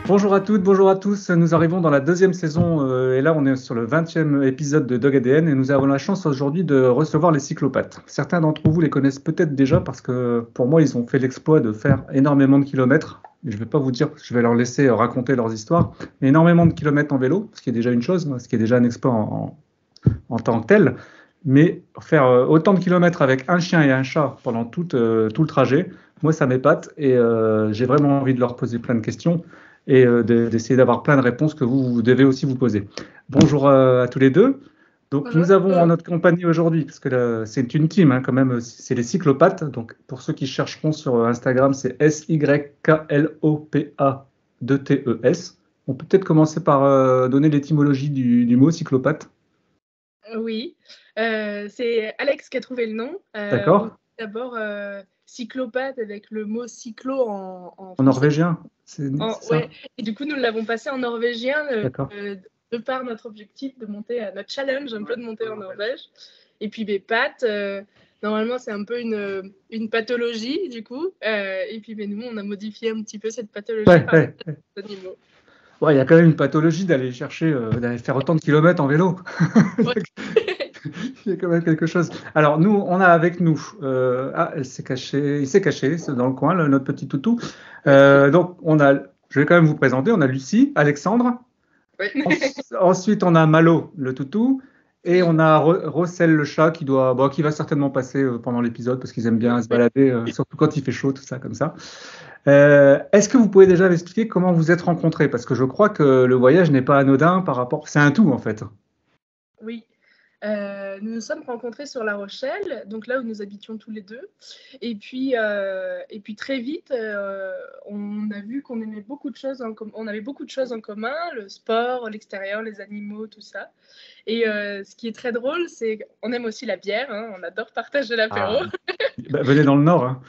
Bonjour à toutes, bonjour à tous. Nous arrivons dans la deuxième saison et là on est sur le 20e épisode de Dog ADN et nous avons la chance aujourd'hui de recevoir les cyclopathes. Certains d'entre vous les connaissent peut-être déjà parce que pour moi ils ont fait l'exploit de faire énormément de kilomètres. Je ne vais pas vous dire, je vais leur laisser raconter leurs histoires, mais énormément de kilomètres en vélo, ce qui est déjà une chose, ce qui est déjà un exploit en tant que tel. Mais faire autant de kilomètres avec un chien et un chat pendant tout le trajet, moi ça m'épate et j'ai vraiment envie de leur poser plein de questions et d'essayer d'avoir plein de réponses que vous devez aussi vous poser. Bonjour à tous les deux. Donc Bonjour. nous avons en notre compagnie aujourd'hui, parce que c'est une team quand même, c'est les cyclopathes. Donc pour ceux qui chercheront sur Instagram, c'est SYKLOPA2TES. On peut peut-être commencer par donner l'étymologie du mot cyclopathe. Oui, c'est Alex qui a trouvé le nom. On dit D'accord? d'abord cyclopathe avec le mot cyclo en En français. norvégien, c'est ça? Ouais. Et du coup, nous l'avons passé en norvégien D'accord. de par notre objectif de monter à notre challenge, un peu de monter en Norvège. Et puis, Pat, normalement, c'est un peu une pathologie, du coup. Et puis, nous, on a modifié un petit peu cette pathologie Ouais, par ouais. les animaux. Ouais, il y a quand même une pathologie d'aller chercher, d'aller faire autant de kilomètres en vélo. Ouais. Il y a quand même quelque chose. Alors, nous, on a avec nous. Elle s'est cachée, il s'est caché, c'est dans le coin, notre petit toutou. Donc, je vais quand même vous présenter. On a Lucie, Alexandre. Ouais. Ensuite, on a Malo, le toutou. Et on a Rossel, le chat, qui va certainement passer pendant l'épisode parce qu'ils aiment bien se balader, surtout quand il fait chaud, tout ça, comme ça. Est-ce que vous pouvez déjà m'expliquer comment vous êtes rencontrés? Parce que je crois que le voyage n'est pas anodin par rapport. C'est un tout, en fait. Oui. Nous nous sommes rencontrés sur La Rochelle, donc là où nous habitions tous les deux. Et puis très vite, on a vu qu'on aimait beaucoup de choses on avait beaucoup de choses en commun, le sport, l'extérieur, les animaux, tout ça. Et ce qui est très drôle, c'est qu'on aime aussi la bière, hein, on adore partager l'apéro. Ah, bah, venez dans le Nord, hein.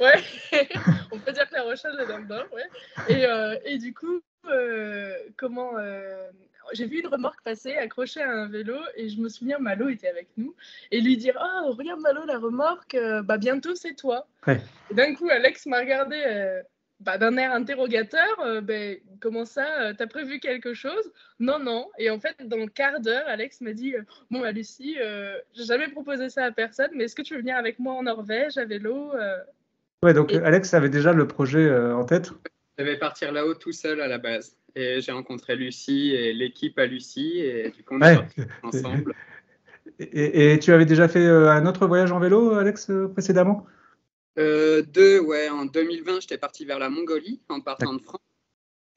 Ouais, on peut dire que La Rochelle est dans le Nord, ouais. Et du coup, j'ai vu une remorque passer accrochée à un vélo et je me souviens, Malo était avec nous et lui dire: «Oh, regarde Malo, la remorque, bah bientôt c'est toi.» Ouais. Et d'un coup, Alex m'a regardé d'un air interrogateur. Comment ça, t'as prévu quelque chose? Non, non. Et en fait, dans le quart d'heure, Alex m'a dit: bon, bah, Lucie, j'ai jamais proposé ça à personne, mais est-ce que tu veux venir avec moi en Norvège à vélo? Ouais, donc Et Alex avait déjà le projet en tête. Je devais partir là-haut tout seul à la base. Et j'ai rencontré Lucie et l'équipe à Lucie. Et du coup, on est Ouais. partis ensemble. Et tu avais déjà fait un autre voyage en vélo, Alex, précédemment? Ouais, en 2020, j'étais parti vers la Mongolie en partant de France.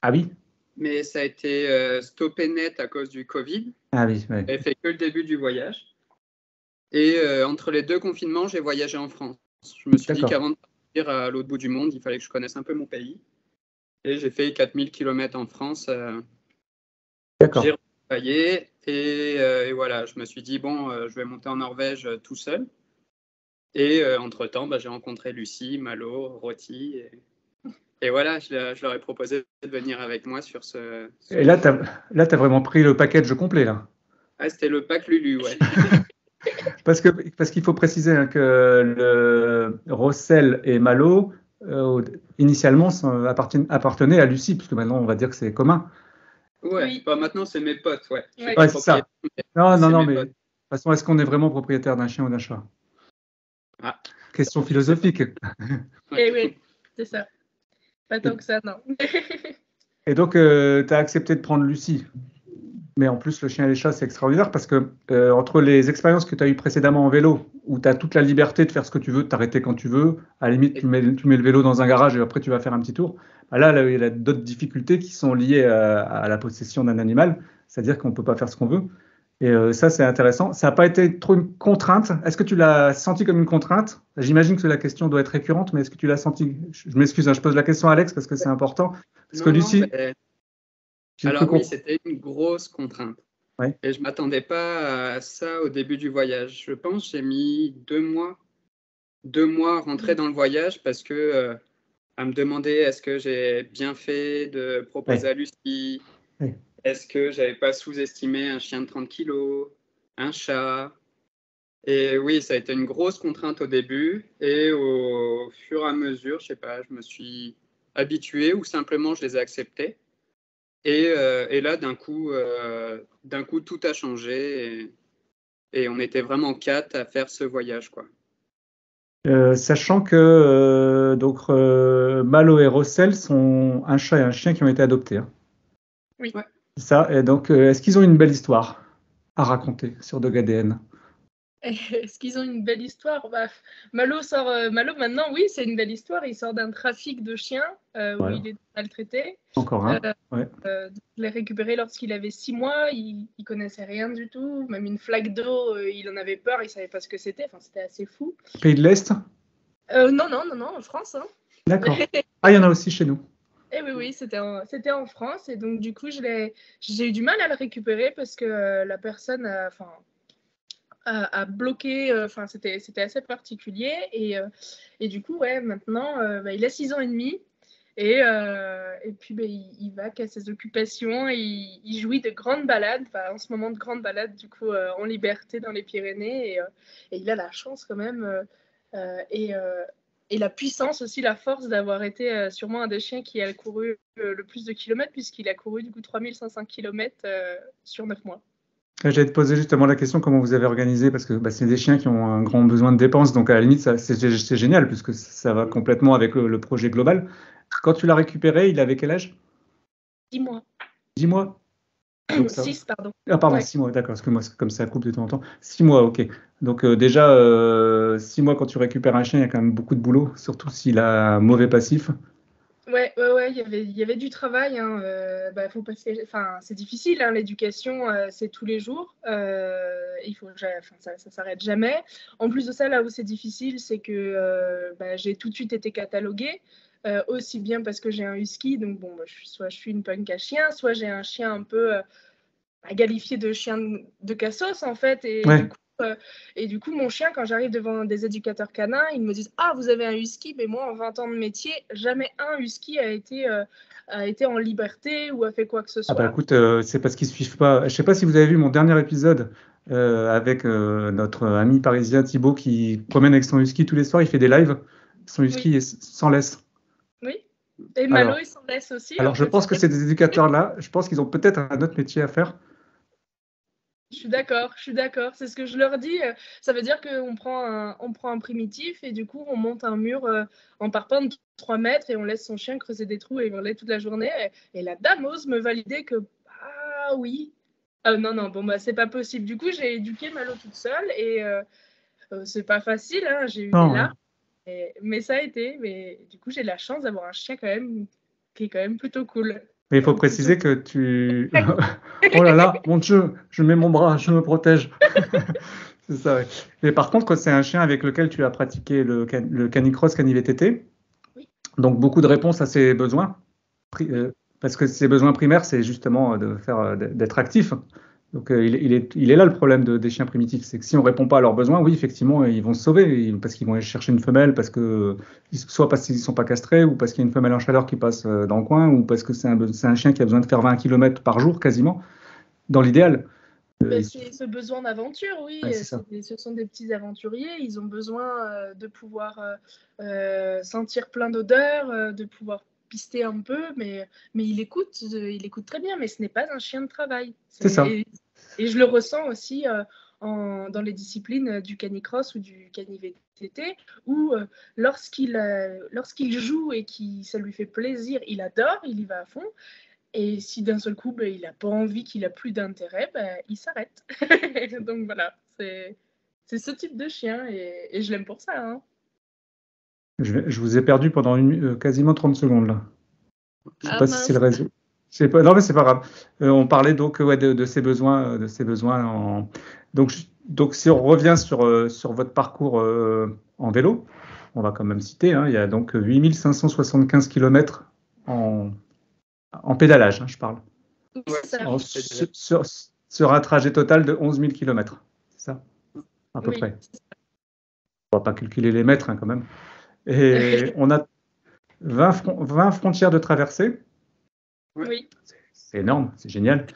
Ah oui? Mais ça a été stoppé net à cause du Covid. Ah oui, ouais. J'avais fait que le début du voyage. Et entre les deux confinements, j'ai voyagé en France. Je me suis dit D'accord. qu'avant de partir à l'autre bout du monde, il fallait que je connaisse un peu mon pays. Et j'ai fait 4000 km en France. J'ai D'accord. retravaillé et voilà, je me suis dit, bon, je vais monter en Norvège tout seul. Et entre-temps, j'ai rencontré Lucie, Malo, Roti. Et voilà, je leur ai proposé de venir avec moi sur ce Et là, tu projet. as vraiment pris le package complet, là. Ah, c'était le pack Lulu, ouais. Parce qu'il faut préciser que le Rossel et Malo, initialement, appartenaient à Lucie, puisque maintenant, on va dire que c'est commun. Ouais, oui, maintenant, c'est mes potes, ouais. Je suis ouais. pas Ouais, c'est ça. propriétaire, Non, mais non, c'est non, mes mais de potes. toute façon, est-ce qu'on est vraiment propriétaire d'un chien ou d'un chat? Ah, Question je sais pas. philosophique. Et Ouais. oui, c'est ça. Pas tant que ça, non. Et donc, tu as accepté de prendre Lucie. Mais en plus, le chien et les chats, c'est extraordinaire parce que entre les expériences que tu as eues précédemment en vélo, où tu as toute la liberté de faire ce que tu veux, de t'arrêter quand tu veux, à la limite, tu mets le vélo dans un garage et après tu vas faire un petit tour. Bah là, il y a d'autres difficultés qui sont liées à la possession d'un animal, c'est-à-dire qu'on ne peut pas faire ce qu'on veut. Et ça, c'est intéressant. Ça n'a pas été trop une contrainte. Est-ce que tu l'as senti comme une contrainte? J'imagine que la question doit être récurrente, mais est-ce que tu l'as senti? Je m'excuse, hein, je pose la question à Alex parce que c'est important. Parce que Non, non, Lucie, j'ai cru alors oui, comprendre. c'était une grosse contrainte. Ouais. Et je m'attendais pas à ça au début du voyage. Je pense que j'ai mis 2 mois à rentrer dans le voyage parce que à me demander est-ce que j'ai bien fait de proposer Ouais. à Lucie, Ouais. est-ce que j'avais pas sous-estimé un chien de 30 kilos, un chat. Et oui, ça a été une grosse contrainte au début et au fur et à mesure, je sais pas, je me suis habitué ou simplement je les ai acceptés. Et là, d'un coup, tout a changé et on était vraiment 4 à faire ce voyage, quoi. Sachant que Malo et Rossel sont un chat et un chien qui ont été adoptés. Hein. Oui. Ouais. C'est ça. Et donc, est-ce qu'ils ont une belle histoire à raconter sur Dog ADN? Est-ce qu'ils ont une belle histoire? Malo maintenant, oui, c'est une belle histoire. Il sort d'un trafic de chiens où il est maltraité. Encore un. Ouais. Je l'ai récupéré lorsqu'il avait 6 mois. Il connaissait rien du tout. Même une flaque d'eau, il en avait peur. Il savait pas ce que c'était. Enfin, c'était assez fou. Pays de l'Est? Non, en France. Hein. D'accord. Ah, il y en a aussi chez nous. Et oui, c'était en France. Et donc, du coup, j'ai eu du mal à le récupérer parce que la personne a bloqué. Enfin, c'était assez particulier. Et du coup, ouais, maintenant, il a 6 ans et demi. Et puis, il va qu'à ses occupations. Il jouit de grandes balades. En ce moment, de grandes balades, du coup, en liberté dans les Pyrénées. Et il a la chance quand même. Et la puissance aussi, la force d'avoir été sûrement un des chiens qui a couru le plus de kilomètres, puisqu'il a couru du coup 3500 kilomètres sur 9 mois. J'allais te poser justement la question, comment vous avez organisé, parce que c'est des chiens qui ont un grand besoin de dépenses, donc à la limite, c'est génial, puisque ça va complètement avec le projet global. Quand tu l'as récupéré, il avait quel âge? 10 mois. 10 mois? Donc 6, pardon. Ah, pardon, ouais. 6 mois, d'accord, parce que moi, comme ça coupe de temps en temps. 6 mois, ok. Donc déjà, 6 mois, quand tu récupères un chien, il y a quand même beaucoup de boulot, surtout s'il a un mauvais passif. Ouais, il y avait du travail. Hein. Faut passer. Enfin, c'est difficile. Hein, l'éducation, c'est tous les jours. Ça s'arrête jamais. En plus de ça, là où c'est difficile, c'est que j'ai tout de suite été cataloguée. Aussi bien parce que j'ai un husky, donc soit je suis une punk à chien, soit j'ai un chien un peu qualifié de chien de cassos en fait. Et du coup, mon chien, quand j'arrive devant des éducateurs canins, ils me disent « Ah, vous avez un husky ?» Mais moi, en 20 ans de métier, jamais un husky a été en liberté ou a fait quoi que ce soit. Ah bah écoute, c'est parce qu'ils ne suivent pas. Je ne sais pas si vous avez vu mon dernier épisode avec notre ami parisien Thibaut qui promène avec son husky tous les soirs, il fait des lives. Son husky est sans laisse. Oui, et Malo, il s'en laisse aussi. Alors, je pense que ces éducateurs-là, je pense qu'ils ont peut-être un autre métier à faire. Je suis d'accord. C'est ce que je leur dis. Ça veut dire qu'on prend un primitif et du coup, on monte un mur en parpaing de 3 mètres et on laisse son chien creuser des trous et hurler toute la journée. Et la dame ose me valider que, ah oui. Non, c'est pas possible. Du coup, j'ai éduqué Malo toute seule et c'est pas facile. Hein, j'ai eu des larmes. Mais ça a été. Mais du coup, j'ai la chance d'avoir un chien quand même qui est quand même plutôt cool. Mais il faut préciser que tu... Oh là là, mon Dieu, je mets mon bras, je me protège. C'est ça, ouais. Mais par contre, c'est un chien avec lequel tu as pratiqué le canicross, cani-VTT. Oui. Donc, beaucoup de réponses à ses besoins. Parce que ses besoins primaires, c'est justement d'être actif. Donc, il est là le problème des chiens primitifs. C'est que si on ne répond pas à leurs besoins, oui, effectivement, ils vont se sauver parce qu'ils vont aller chercher une femelle, soit parce qu'ils ne sont pas castrés, ou parce qu'il y a une femelle en chaleur qui passe dans le coin, ou parce que c'est un chien qui a besoin de faire 20 km par jour quasiment, dans l'idéal. C'est ce besoin d'aventure, oui. Ouais, ce sont des petits aventuriers. Ils ont besoin de pouvoir sentir plein d'odeurs, de pouvoir pister un peu, mais il écoute très bien, mais ce n'est pas un chien de travail. C'est ça. Et je le ressens aussi dans les disciplines du canicross ou du cani-VTT, où lorsqu'il joue et que ça lui fait plaisir, il adore, il y va à fond. Et si d'un seul coup, il n'a pas envie, qu'il n'a plus d'intérêt, il s'arrête. Donc voilà, c'est ce type de chien et je l'aime pour ça. Hein. Je vous ai perdu pendant quasiment 30 secondes là. Je ne sais pas si c'est le réseau. Non, mais c'est pas grave. On parlait donc de ses besoins. Donc, si on revient sur votre parcours en vélo, on va quand même citer, hein, il y a donc 8575 km en pédalage, hein, je parle. Sur un trajet total de 11 000 km. C'est ça, à peu près. On ne va pas calculer les mètres hein, quand même. Et on a 20 frontières de traversée. Oui. C'est énorme, c'est génial.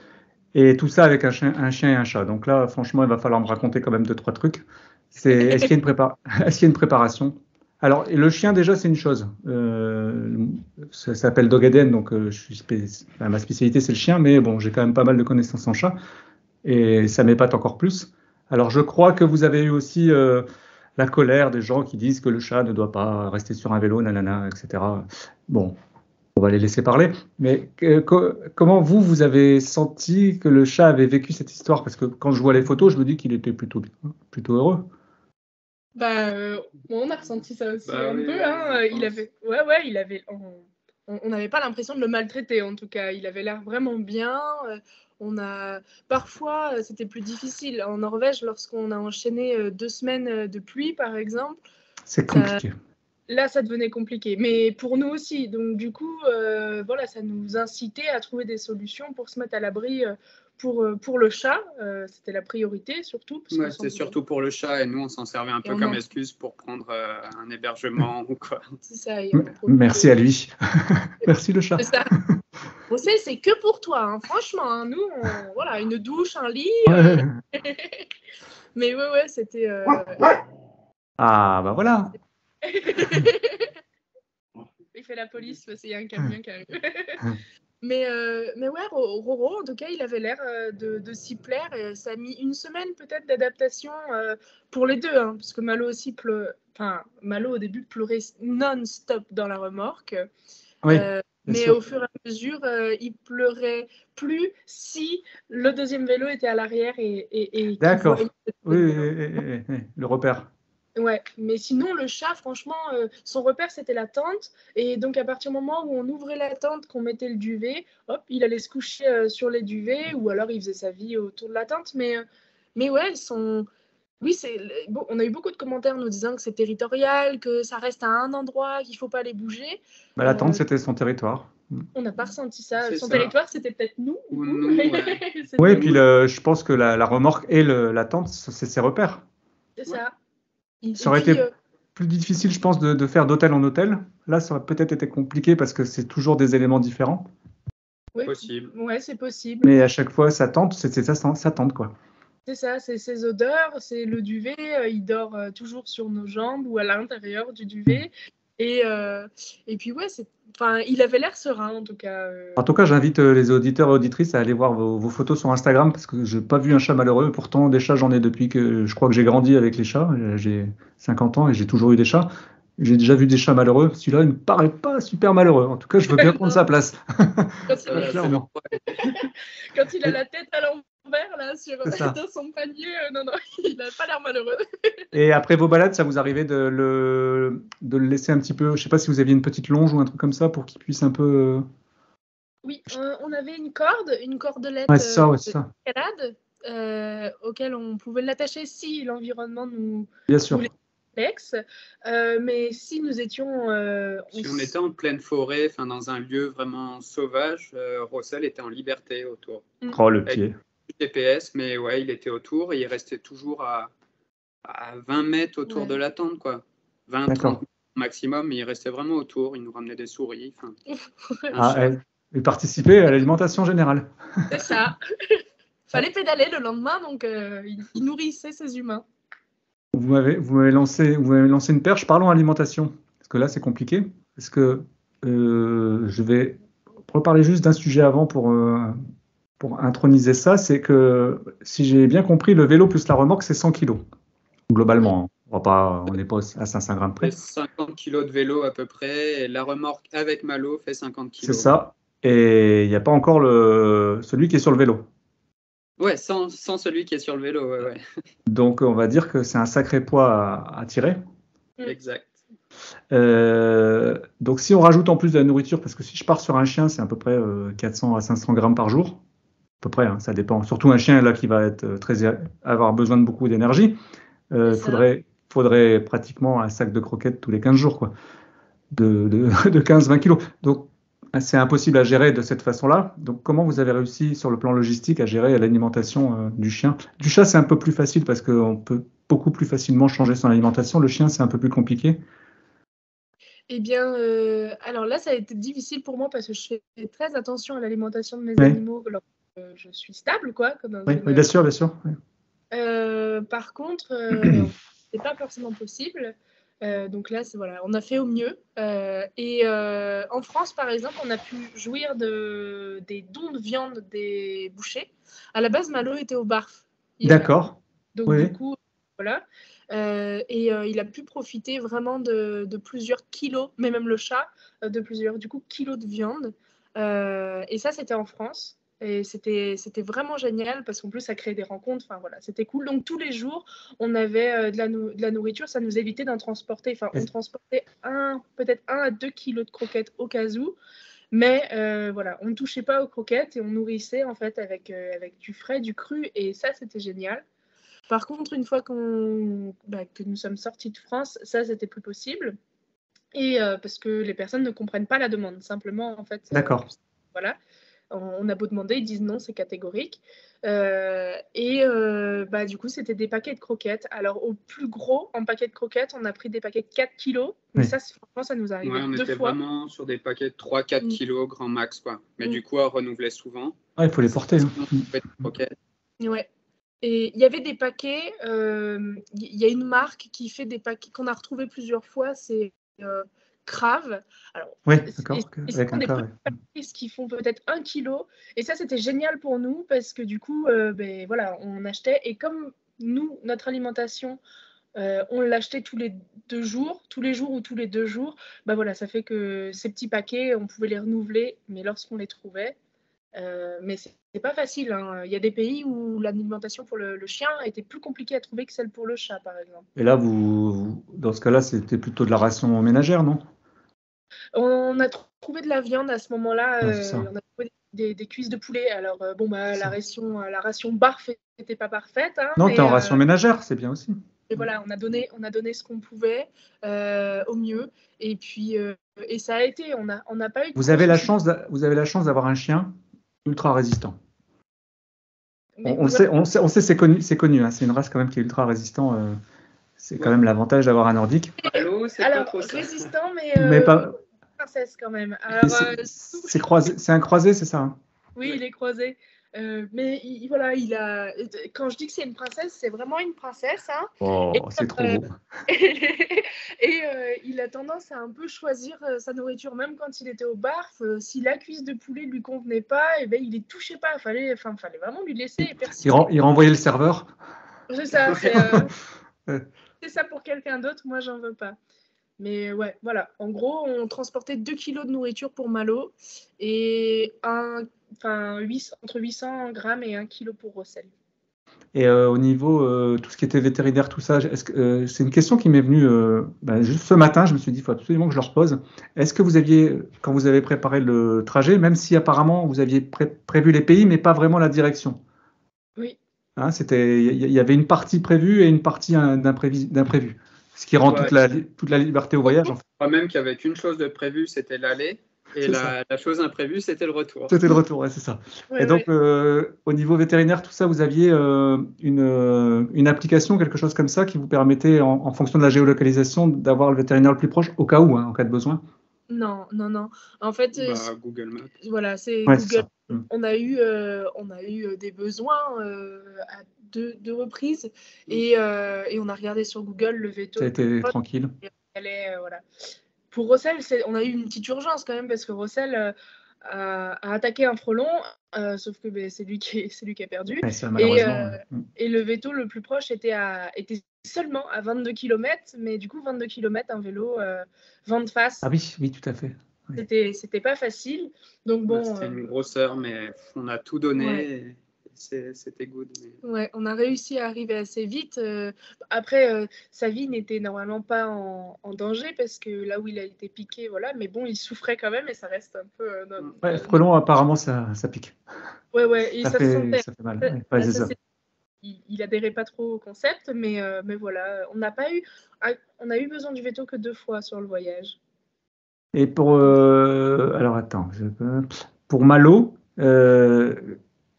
Et tout ça avec un chien et un chat. Donc là, franchement, il va falloir me raconter quand même 2-3 trucs. Est-ce qu'il y a une préparation? Alors, et le chien, déjà, c'est une chose. Ça s'appelle Dog ADN, donc ma spécialité, c'est le chien, mais bon, j'ai quand même pas mal de connaissances en chat, et ça m'épate encore plus. Alors, je crois que vous avez eu aussi la colère des gens qui disent que le chat ne doit pas rester sur un vélo, nanana, etc. Bon, on va les laisser parler. Mais comment vous avez senti que le chat avait vécu cette histoire? Parce que quand je vois les photos, je me dis qu'il était plutôt heureux. On a ressenti ça aussi Bah un oui, peu. oui, Hein. je Il pense. avait, il avait. On n'avait pas l'impression de le maltraiter en tout cas. Il avait l'air vraiment bien. Parfois, c'était plus difficile. En Norvège, lorsqu'on a enchaîné 2 semaines de pluie, par exemple, C'est ça, compliqué. là, ça devenait compliqué. Mais pour nous aussi. Donc du coup, voilà, ça nous incitait à trouver des solutions pour se mettre à l'abri. Pour le chat, c'était la priorité surtout. Parce que Ouais, c'est surtout pour le chat et nous on s'en servait un peu on comme en- excuse pour prendre un hébergement ou quoi. c'est ça, et on en profite. Merci à lui. Merci le chat. C'est ça. Bon, c'est que pour toi, hein. Franchement. Hein. Nous, voilà, une douche, un lit. Ouais. Mais ouais, c'était. Ah, bah voilà. Il fait la police parce qu'il y a un camion qui arrive. Mais ouais, Roro, en tout cas, il avait l'air de s'y plaire. Et ça a mis 1 semaine peut-être d'adaptation pour les deux. Hein, parce que Malo aussi Enfin, Malo au début pleurait non-stop dans la remorque. Oui, bien Mais sûr. au fur et à mesure, il pleurait plus si le deuxième vélo était à l'arrière et qu'il voyait D'accord. le Oui, deuxième oui, vélo. oui, le repère. Ouais, mais sinon, le chat, franchement, son repère, c'était la tente. Et donc, à partir du moment où on ouvrait la tente, qu'on mettait le duvet, hop, il allait se coucher sur les duvets ou alors il faisait sa vie autour de la tente. Mais ouais, oui, bon, on a eu beaucoup de commentaires nous disant que c'est territorial, que ça reste à un endroit, qu'il ne faut pas les bouger. Bah, la tente, c'était son territoire. On n'a pas ressenti ça. C'est Son ça. territoire, c'était peut-être nous. Ou du coup. nous, ouais. C'était Oui, et nous, puis je pense que la remorque et la tente, c'est ses repères. c'est Ouais. ça. Ça Et aurait puis, été plus difficile, je pense, de faire d'hôtel en hôtel. Là, ça aurait peut-être été compliqué parce que c'est toujours des éléments différents. ouais, Possible. ouais, c'est possible. Mais à chaque fois, sa tente, c'est sa tente, quoi. C'est ça, c'est ses odeurs, c'est le duvet. Il dort toujours sur nos jambes ou à l'intérieur du duvet. Et puis, ouais, enfin, il avait l'air serein en tout cas. En tout cas, j'invite les auditeurs et auditrices à aller voir vos photos sur Instagram parce que je n'ai pas vu un chat malheureux. Pourtant, des chats, j'en ai depuis que je crois que j'ai grandi avec les chats. J'ai 50 ans et j'ai toujours eu des chats. J'ai déjà vu des chats malheureux. Celui-là, il ne me paraît pas super malheureux. En tout cas, je veux bien prendre sa place. Quand il, Voilà, c'est Clairement. quand il a la tête à l'envers là, C'est ça. dans son panier, non, il n'a pas l'air malheureux. Et après vos balades, ça vous arrivait de le laisser un petit peu, je ne sais pas si vous aviez une petite longe ou un truc comme ça pour qu'il puisse un peu. Oui, on avait une cordelette Ouais, c'est ça, ouais, de c'est ça. escalade auquel on pouvait l'attacher si l'environnement nous Bien sûr. les complexe. Mais si nous étions. Si on était en pleine forêt, enfin dans un lieu vraiment sauvage, Rossel était en liberté autour. Oh, le Avec pied. du GPS, mais ouais, il était autour et il restait toujours à 20 mètres autour de la tente, quoi. 20, 30 D'accord. mètres maximum, mais il restait vraiment autour. Il nous ramenait des souris. Enfin, un Ah, chat. et participer à l'alimentation générale. C'est ça. Fallait pédaler le lendemain, donc il nourrissait ses humains. Vous m'avez lancé une perche. Parlons alimentation. Parce que là, c'est compliqué. Parce que je vais reparler juste d'un sujet avant pour introniser ça. C'est que, si j'ai bien compris, le vélo plus la remorque, c'est 100 kilos. Globalement, hein. On n'est pas à 500 grammes Fait près. 50 kilos de vélo à peu près. Et la remorque avec Malo fait 50 C'est kilos. ça. Et il n'y a pas encore celui qui est sur le vélo. Ouais, sans celui qui est sur le vélo. Ouais, ouais. Donc, on va dire que c'est un sacré poids à tirer. Exact. Donc, si on rajoute en plus de la nourriture, parce que si je pars sur un chien, c'est à peu près 400 à 500 grammes par jour. À peu près, hein, ça dépend. Surtout un chien là qui va être avoir besoin de beaucoup d'énergie. Il faudrait pratiquement un sac de croquettes tous les 15 jours, quoi, de 15-20 kilos. Donc, c'est impossible à gérer de cette façon-là. Donc, comment vous avez réussi sur le plan logistique à gérer l'alimentation du chien? Du chat, c'est un peu plus facile parce qu'on peut beaucoup plus facilement changer son alimentation. Le chien, c'est un peu plus compliqué. Eh bien, alors là, ça a été difficile pour moi parce que je fais très attention à l'alimentation de mes Oui, animaux lorsque je suis stable, quoi, comme dans oui, une. bien sûr, bien sûr. Oui. Par contre, c'est pas forcément possible. Donc là, voilà, on a fait au mieux. En France, par exemple, on a pu jouir des dons de viande des bouchers. À la base, Malo était au BARF. D'accord. Donc Oui. du coup, voilà. Il a pu profiter vraiment de plusieurs kilos, mais même le chat, de plusieurs kilos de viande. Et ça, c'était en France. Et c'était vraiment génial parce qu'en plus, ça créait des rencontres. Enfin, voilà, c'était cool. Donc, tous les jours, on avait de la nourriture. Ça nous évitait d'en transporter. Enfin, on transportait peut-être 1 à 2 kilos de croquettes au cas où. Mais voilà, on ne touchait pas aux croquettes et on nourrissait en fait avec du frais, du cru. Et ça, c'était génial. Par contre, une fois que nous sommes sortis de France, ça, c'était plus possible. Et parce que les personnes ne comprennent pas la demande. Simplement, en fait, D'accord. voilà. On a beau demander, ils disent non, c'est catégorique. Du coup, c'était des paquets de croquettes. Alors, au plus gros, en paquet de croquettes, on a pris des paquets de 4 kilos. Mais ça, franchement, ça nous arrive 2 fois. On était vraiment sur des paquets de 3-4 kilos, grand max, quoi. Mais du coup, à renouveler souvent. Il faut les porter. Ouais. Et il y avait des paquets, il y a une marque qui fait des paquets qu'on a retrouvé plusieurs fois, c'est Crave. Alors, oui, d'accord. Avec un des paquets qui font peut-être 1 kilo. Et ça, c'était génial pour nous parce que du coup, voilà, on achetait. Et comme nous, notre alimentation, on l'achetait tous les 2 jours, tous les jours ou tous les 2 jours, voilà, ça fait que ces petits paquets, on pouvait les renouveler, mais lorsqu'on les trouvait. Mais c'est pas facile. Hein. Il y a des pays où l'alimentation pour le chien était plus compliquée à trouver que celle pour le chat, par exemple. Et là, dans ce cas-là, c'était plutôt de la ration ménagère, non? On a trouvé de la viande à ce moment-là. Ouais, on a trouvé des cuisses de poulet. Alors, la ration BARF n'était pas parfaite. Hein, non, t'es en ration ménagère, c'est bien aussi. Et voilà, on a donné ce qu'on pouvait au mieux. Et puis, et ça a été. On n'a pas eu. Vous avez la chance d'avoir un chien ultra résistant. On sait, c'est connu. Hein, c'est une race quand même qui est ultra résistant. C'est quand même l'avantage d'avoir un nordique. Alors, pas résistant, mais pas princesse quand même. C'est un croisé, c'est ça? Hein? Oui, il est croisé. Mais quand je dis que c'est une princesse, c'est vraiment une princesse. Hein. Oh, c'est trop beau. Il a tendance à un peu choisir sa nourriture, même quand il était au BARF. Si la cuisse de poulet ne lui convenait pas, il les touchait pas. Il fallait vraiment lui laisser. Il renvoyait le serveur. C'est ça. C'est ça pour quelqu'un d'autre. Moi, j'en veux pas. Mais ouais, voilà. En gros, on transportait 2 kilos de nourriture pour Malo et entre 800 grammes et 1 kilo pour Rossel. Et au niveau tout ce qui était vétérinaire, tout ça, c'est une question qui m'est venue juste ce matin. Je me suis dit, il faut absolument que je leur pose. Est-ce que vous aviez, quand vous avez préparé le trajet, même si apparemment vous aviez prévu les pays, mais pas vraiment la direction? Oui. Hein, il y avait une partie prévue et une partie d'imprévu. Ce qui rend toute la liberté au voyage. En fait. Je crois même qu'il n'y avait qu'une chose de prévue, c'était l'aller. Et la chose imprévue, c'était le retour. C'était le retour, ouais, c'est ça. Ouais, et donc, au niveau vétérinaire, tout ça, vous aviez une application, quelque chose comme ça, qui vous permettait, en fonction de la géolocalisation, d'avoir le vétérinaire le plus proche, au cas où, hein, en cas de besoin? Non. En fait, Google Maps. Voilà, c'est Google. On a eu des besoins à deux reprises et on a regardé sur Google le veto. Ça a été tranquille. Voilà. Pour Rossel, on a eu une petite urgence quand même parce que Rossel a attaqué un frelon, sauf que c'est lui qui a perdu. Ouais, ça, malheureusement, et le veto le plus proche était seulement à 22 km, mais du coup 22 km un vélo vent de face. Ah oui, tout à fait. Oui. C'était pas facile. Donc bon. C'était une grosseur, mais on a tout donné. Ouais. C'était good. Mais... Ouais, on a réussi à arriver assez vite. Après, sa vie n'était normalement pas en danger parce que là où il a été piqué, voilà. Mais bon, il souffrait quand même et ça reste un peu. Ouais, frelon, apparemment, ça pique. Ouais. Et ça fait mal. Ouais, c'est ça. Il adhérait pas trop au concept, mais voilà, on a eu besoin du veto que 2 fois sur le voyage. Et alors attends, pour Malo,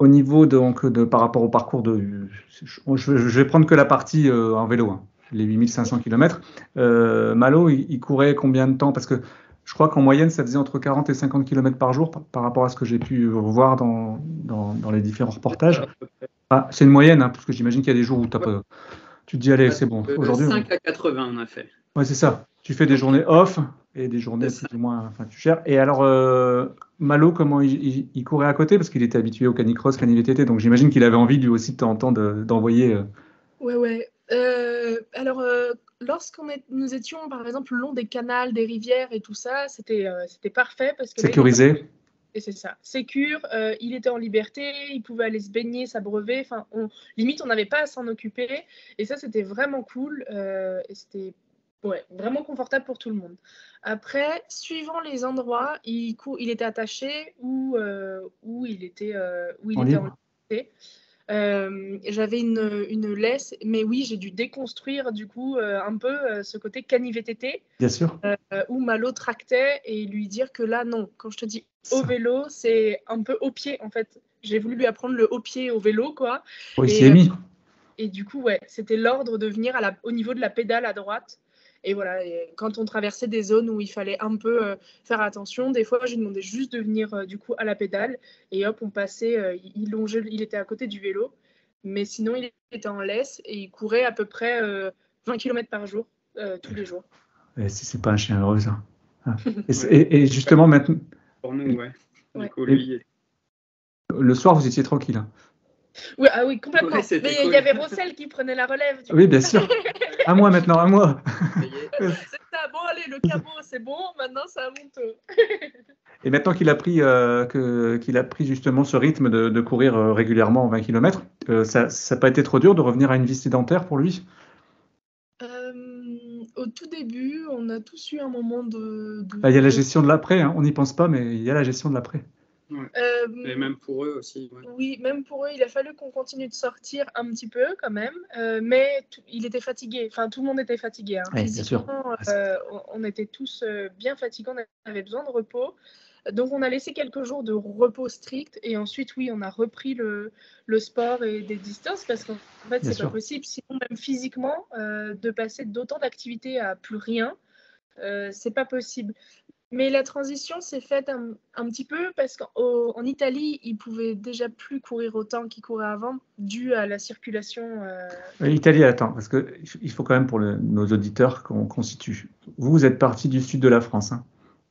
au niveau par rapport au parcours je vais prendre que la partie en vélo, hein, les 8500 km. Malo, il courait combien de temps? Parce que je crois qu'en moyenne, ça faisait entre 40 et 50 km par jour par rapport à ce que j'ai pu voir dans les différents reportages. C'est une moyenne, hein, parce que j'imagine qu'il y a des jours où tu te dis, allez, c'est bon. Aujourd'hui, 5 à 80, on a fait. Ouais, c'est ça. Tu fais des journées off et des journées plus ou moins, enfin, tu gères. Et alors, Malo, comment il courait à côté? Parce qu'il était habitué au canicross, cani-VTT, donc j'imagine qu'il avait envie lui aussi de temps en temps d'envoyer. Ouais. Alors, nous étions, par exemple, le long des canals, des rivières et tout ça, c'était parfait parce que là, Sécurisé. et c'est ça, sécure, il était en liberté, il pouvait aller se baigner, s'abreuver, enfin, limite, on n'avait pas à s'en occuper, et ça, c'était vraiment cool, et c'était vraiment confortable pour tout le monde. Après, suivant les endroits, il était attaché ou il était En en libre. liberté. J'avais une laisse, mais oui, j'ai dû déconstruire du coup un peu ce côté cani-VTT Bien sûr. où Malo tractait et lui dire que là, non, quand je te dis au Ça. vélo, c'est un peu au pied en fait. J'ai voulu lui apprendre le haut pied au vélo, quoi. Oh, il s'y est mis. Et du coup, ouais, c'était l'ordre de venir au niveau de la pédale à droite. Et voilà, et quand on traversait des zones où il fallait un peu faire attention, des fois, je lui demandais juste de venir du coup à la pédale. Et hop, on passait, il longeait, il était à côté du vélo. Mais sinon, il était en laisse et il courait à peu près 20 km par jour, tous les jours. Et c'est pas un chien heureux, ça. Ah. Ouais. Et justement, maintenant, Pour nous, ouais. Du Ouais. coup, lui, le soir, vous étiez tranquille, hein. Oui, ah oui, complètement. Ouais, c'était Mais il cool. y avait Rossel qui prenait la relève. Du Oui, coup. bien sûr. À moi maintenant, à moi. C'est ça, bon, allez, le cabot, c'est bon, maintenant c'est à mon tour. Et maintenant qu'il a pris, qu'il a pris justement ce rythme de courir régulièrement 20 km, ça n'a pas été trop dur de revenir à une vie sédentaire pour lui? Au tout début, on a tous eu un moment de Il y a la gestion de l'après, hein. On n'y pense pas, mais il y a la gestion de l'après. Ouais. Euh, Et même pour eux aussi. Ouais. Oui, même pour eux, il a fallu qu'on continue de sortir un petit peu quand même, mais il était fatigué. Enfin, tout le monde était fatigué. Hein. Oui, bien sûr. Physiquement, on était tous bien fatigués, on avait besoin de repos. Donc, on a laissé quelques jours de repos strict et ensuite, oui, on a repris le sport et des distances parce qu'en fait, Bien c'est pas sûr. possible, sinon même physiquement, de passer d'autant d'activités à plus rien, c'est pas possible. Mais la transition s'est faite un petit peu parce qu'en Italie, ils pouvaient déjà plus courir autant qu'ils couraient avant, dû à la circulation. Italie, attends, parce qu'il faut quand même pour nos auditeurs qu'on situe. Vous êtes parti du sud de la France, hein.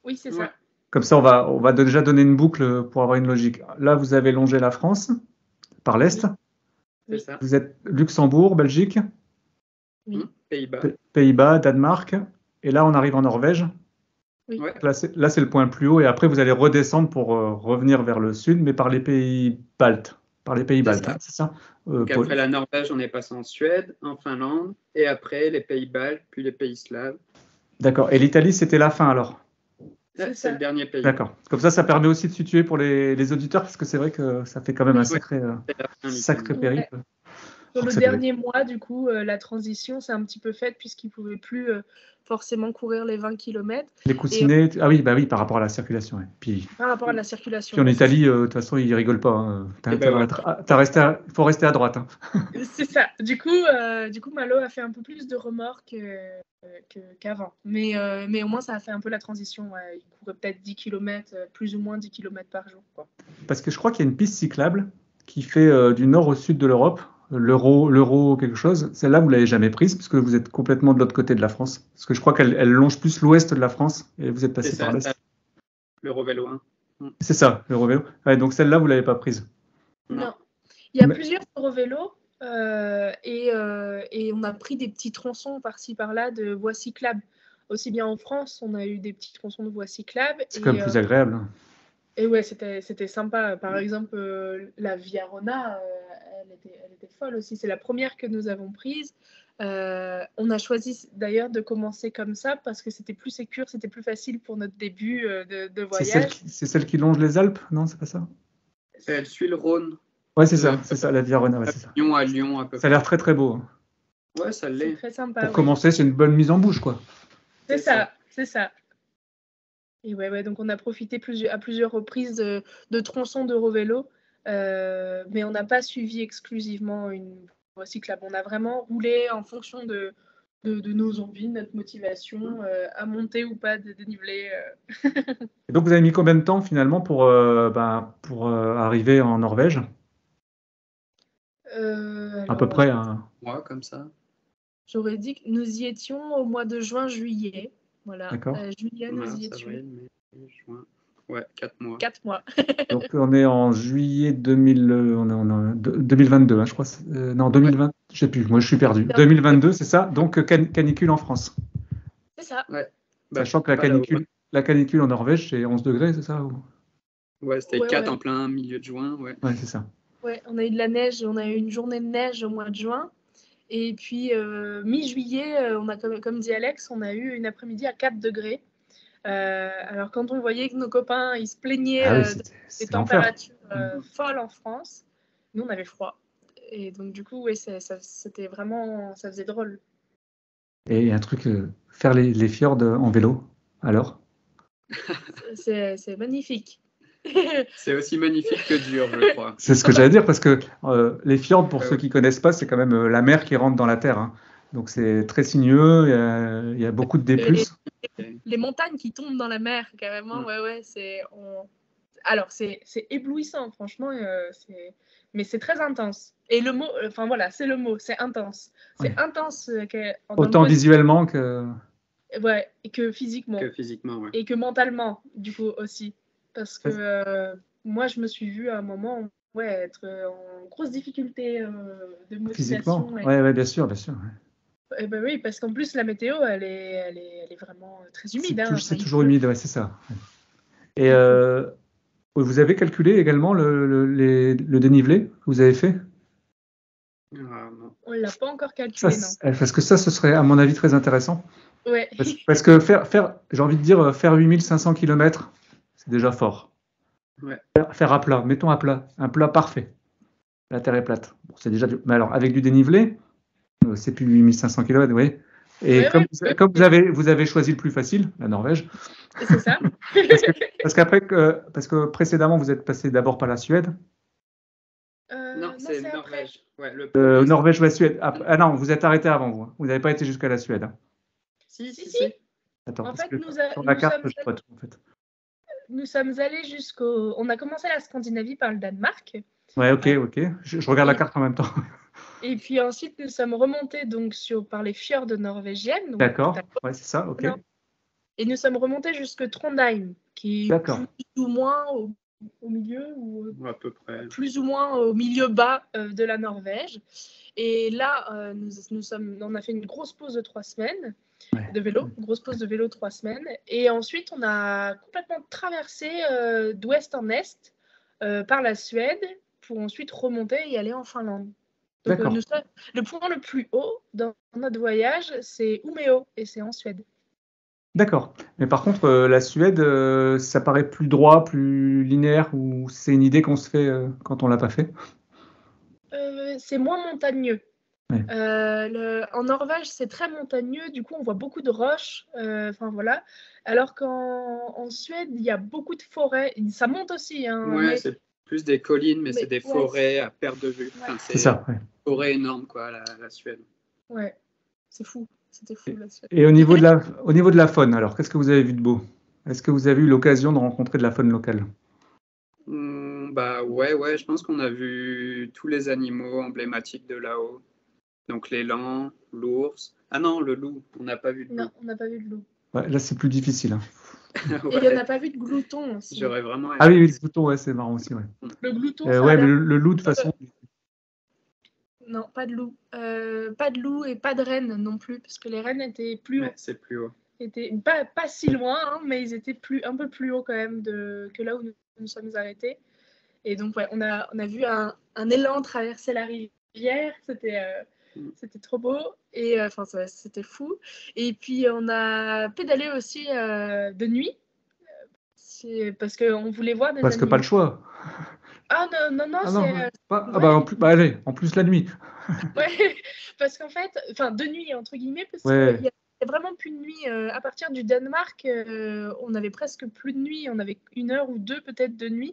Oui, c'est Ouais. ça. Comme ça, on va déjà donner une boucle pour avoir une logique. Là, vous avez longé la France par l'est. C'est ça. Vous êtes Luxembourg, Belgique, Oui. Pays-Bas. Pays-Bas, Danemark. Et là, on arrive en Norvège. Oui. Ouais. Là, c'est le point le plus haut. Et après, vous allez redescendre pour revenir vers le sud, mais par les pays baltes. Par les pays baltes, ça. hein, c'est ça? Donc après la Norvège, on est passé en Suède, en Finlande, et après les Pays-Baltes, puis les pays slaves. D'accord. Et l'Italie, c'était la fin alors? C'est le dernier pays. D'accord. Comme ça permet aussi de situer pour les auditeurs, parce que c'est vrai que ça fait quand même un sacré périple. Ouais. Sur le dernier mois, du coup, la transition s'est un petit peu faite puisqu'ils ne pouvaient plus forcément courir les 20 km. Les coussinets, ah oui, bah oui, par rapport à la circulation. Ouais. Puis, Par rapport à la circulation. puis en Italie, de toute façon, ils rigolent pas, hein. Il faut rester à droite, hein. C'est ça. Du coup, Malo a fait un peu plus de remorques qu'avant. Mais au moins, ça a fait un peu la transition. Ouais. Il courait peut-être 10 km, plus ou moins 10 km par jour, quoi. Parce que je crois qu'il y a une piste cyclable qui fait du nord au sud de l'Europe, l'Euro quelque chose. Celle-là, vous ne l'avez jamais prise, parce que vous êtes complètement de l'autre côté de la France. Parce que je crois qu'elle longe plus l'ouest de la France, et vous êtes passé par l'est. L'Eurovélo 1. C'est ça, l'Eurovélo. Ouais, donc celle-là, vous ne l'avez pas prise. Non. Il y a plusieurs Eurovélos, et on a pris des petits tronçons par-ci par-là de voies cyclables. Aussi bien en France, on a eu des petits tronçons de voies cyclables. C'est quand même plus agréable. Et ouais, c'était sympa. Par exemple, la Via Rona, elle était folle aussi. C'est la première que nous avons prise. On a choisi d'ailleurs de commencer comme ça parce que c'était plus sécure, c'était plus facile pour notre début de voyage. C'est celle qui longe les Alpes, non? C'est pas ça? Elle suit le Rhône. Ouais, c'est ça, la Via Rona. Ouais, c'est ça. Lyon à Lyon, à peu près. Ça a l'air très très beau. Ouais, ça l'est. C'est très sympa. Pour commencer, c'est une bonne mise en bouche, quoi. C'est ça. Et ouais, donc on a profité à plusieurs reprises de tronçons d'Eurovélo, mais on n'a pas suivi exclusivement une voie cyclable. On a vraiment roulé en fonction de nos envies, de notre motivation, à monter ou pas de dénivelé. Et donc, vous avez mis combien de temps finalement pour arriver en Norvège? À peu près. Ouais, comme ça. J'aurais dit que nous y étions au mois de juin-juillet. Voilà. D'accord. Juillet, nous y Mars, étions. avril, mai, juin. Ouais, 4 mois. 4 mois. Donc, on est en juillet 2022, hein, je crois. Non, 2020, je sais plus. Moi, je suis perdu. 2022, c'est ça. Donc, canicule en France. C'est ça. Ouais. Bah, Sachant que la canicule en Norvège, c'est 11 degrés, c'est ça Ouais, c'était 4 en plein milieu de juin. Ouais, c'est ça. Ouais, on a eu de la neige, on a eu une journée de neige au mois de juin. Et puis, mi-juillet, on a, comme dit Alex, on a eu une après-midi à 4 degrés. Alors, quand on voyait que nos copains, ils se plaignaient des températures folles en France, nous, on avait froid. Et donc, du coup, c'était vraiment... Ça faisait drôle. Et un truc, faire les fjords en vélo, alors C'est magnifique. C'est aussi magnifique que dur, je crois. C'est ce que j'allais dire, parce que les fjords, pour ceux qui ne connaissent pas, c'est quand même la mer qui rentre dans la terre. Hein. Donc c'est très sinueux, il y a beaucoup de D+. Les montagnes qui tombent dans la mer, carrément, Alors, c'est éblouissant, franchement, mais c'est très intense. Et le mot, enfin voilà, c'est le mot, c'est intense. C'est intense. Autant visuellement que... Ouais, et que physiquement. Ouais. Et que mentalement, du coup, aussi. Parce que moi, je me suis vue à un moment être en grosse difficulté de motivation. Physiquement, ouais, bien sûr. Ouais. Ben oui, parce qu'en plus, la météo, elle est vraiment très humide. C'est toujours humide, ouais, c'est ça. Et vous avez calculé également le dénivelé que vous avez fait non. On ne l'a pas encore calculé, non. Parce que ça, ce serait, à mon avis, très intéressant. Ouais. Parce que j'ai envie de dire, faire 8500 km, c'est déjà fort. Ouais. Faire à plat, mettons à plat, un plat parfait. La terre est plate. Bon, c'est déjà mais alors, avec du dénivelé, c'est plus 8500 km, oui. Et comme vous avez choisi le plus facile, la Norvège. C'est ça. parce que précédemment, vous êtes passé d'abord par la Suède. Non, c'est Norvège. Ouais, Norvège ou la Suède. Ah non, vous êtes arrêté avant vous. Vous n'avez pas été jusqu'à la Suède. Hein. Si. Attends, en fait, sur la carte, je vois tout, en fait. Nous sommes allés On a commencé la Scandinavie par le Danemark. Ouais, ok. Je regarde la carte en même temps. Et puis ensuite, nous sommes remontés donc par les fjords norvégiennes. D'accord, ouais, c'est ça, ok. Et nous sommes remontés jusque Trondheim, qui est plus ou moins au milieu, ou à peu près. Plus ou moins au milieu bas de la Norvège. Et là, on a fait une grosse pause de 3 semaines de vélo, une grosse pause de vélo 3 semaines. Et ensuite, on a complètement traversé d'ouest en est par la Suède pour ensuite remonter et aller en Finlande. Donc, le point le plus haut dans notre voyage, c'est Umeå, et c'est en Suède. D'accord. Mais par contre, la Suède, ça paraît plus droit, plus linéaire, ou c'est une idée qu'on se fait quand on l'a pas fait C'est moins montagneux. Ouais. En Norvège, c'est très montagneux, du coup, on voit beaucoup de roches. Voilà. Alors qu'en Suède, il y a beaucoup de forêts. Ça monte aussi. C'est plus des collines, mais c'est des forêts à perte de vue. Enfin, c'est ça. Une forêt énorme, quoi, la Suède. Ouais, c'est fou. C'était fou, la Suède. Et au niveau de la faune, alors, qu'est-ce que vous avez vu de beau? Est-ce que vous avez eu l'occasion de rencontrer de la faune locale? Ouais, je pense qu'on a vu tous les animaux emblématiques de là-haut. Donc l'élan, l'ours. Ah non, le loup, on n'a pas vu de loup. Non, on n'a pas vu de loup. Ouais, là, c'est plus difficile. Hein. Et on n'a pas vu de glouton aussi. J'aurais vraiment... Ah oui, le glouton, c'est marrant aussi. Ouais. Le glouton, mais le loup, de toute façon... Non, pas de loup. Pas de loup et pas de rennes non plus, parce que les rennes étaient plus haut. C'est plus haut. Étaient pas si loin, mais ils étaient un peu plus haut quand même que là où nous sommes arrêtés. Et donc, on a vu un élan traverser la rivière. C'était trop beau. Et c'était fou. Et puis, on a pédalé aussi de nuit. Parce qu'on voulait voir des Parce que pas le choix. Ah non, en plus la nuit. Ouais, parce qu'en fait, de nuit entre guillemets, parce qu'il y a vraiment plus de nuit. À partir du Danemark, on avait presque plus de nuit. On avait 1 heure ou 2 peut-être de nuit.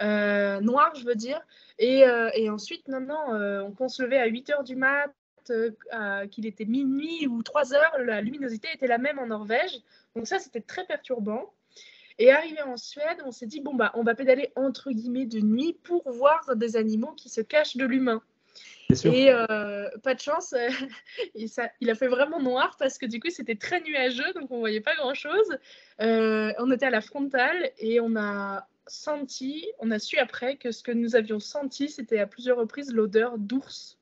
Noir, je veux dire. Et ensuite, on se levait à 8 heures du mat, qu'il était minuit ou 3 heures, la luminosité était la même en Norvège. Donc ça, c'était très perturbant. Et arrivé en Suède, on s'est dit, on va pédaler entre guillemets de nuit pour voir des animaux qui se cachent de l'humain. Bien sûr. Et pas de chance, il a fait vraiment noir parce que du coup c'était très nuageux, donc on voyait pas grand-chose. On était à la frontale et on a su après que ce que nous avions senti, c'était à plusieurs reprises l'odeur d'ours.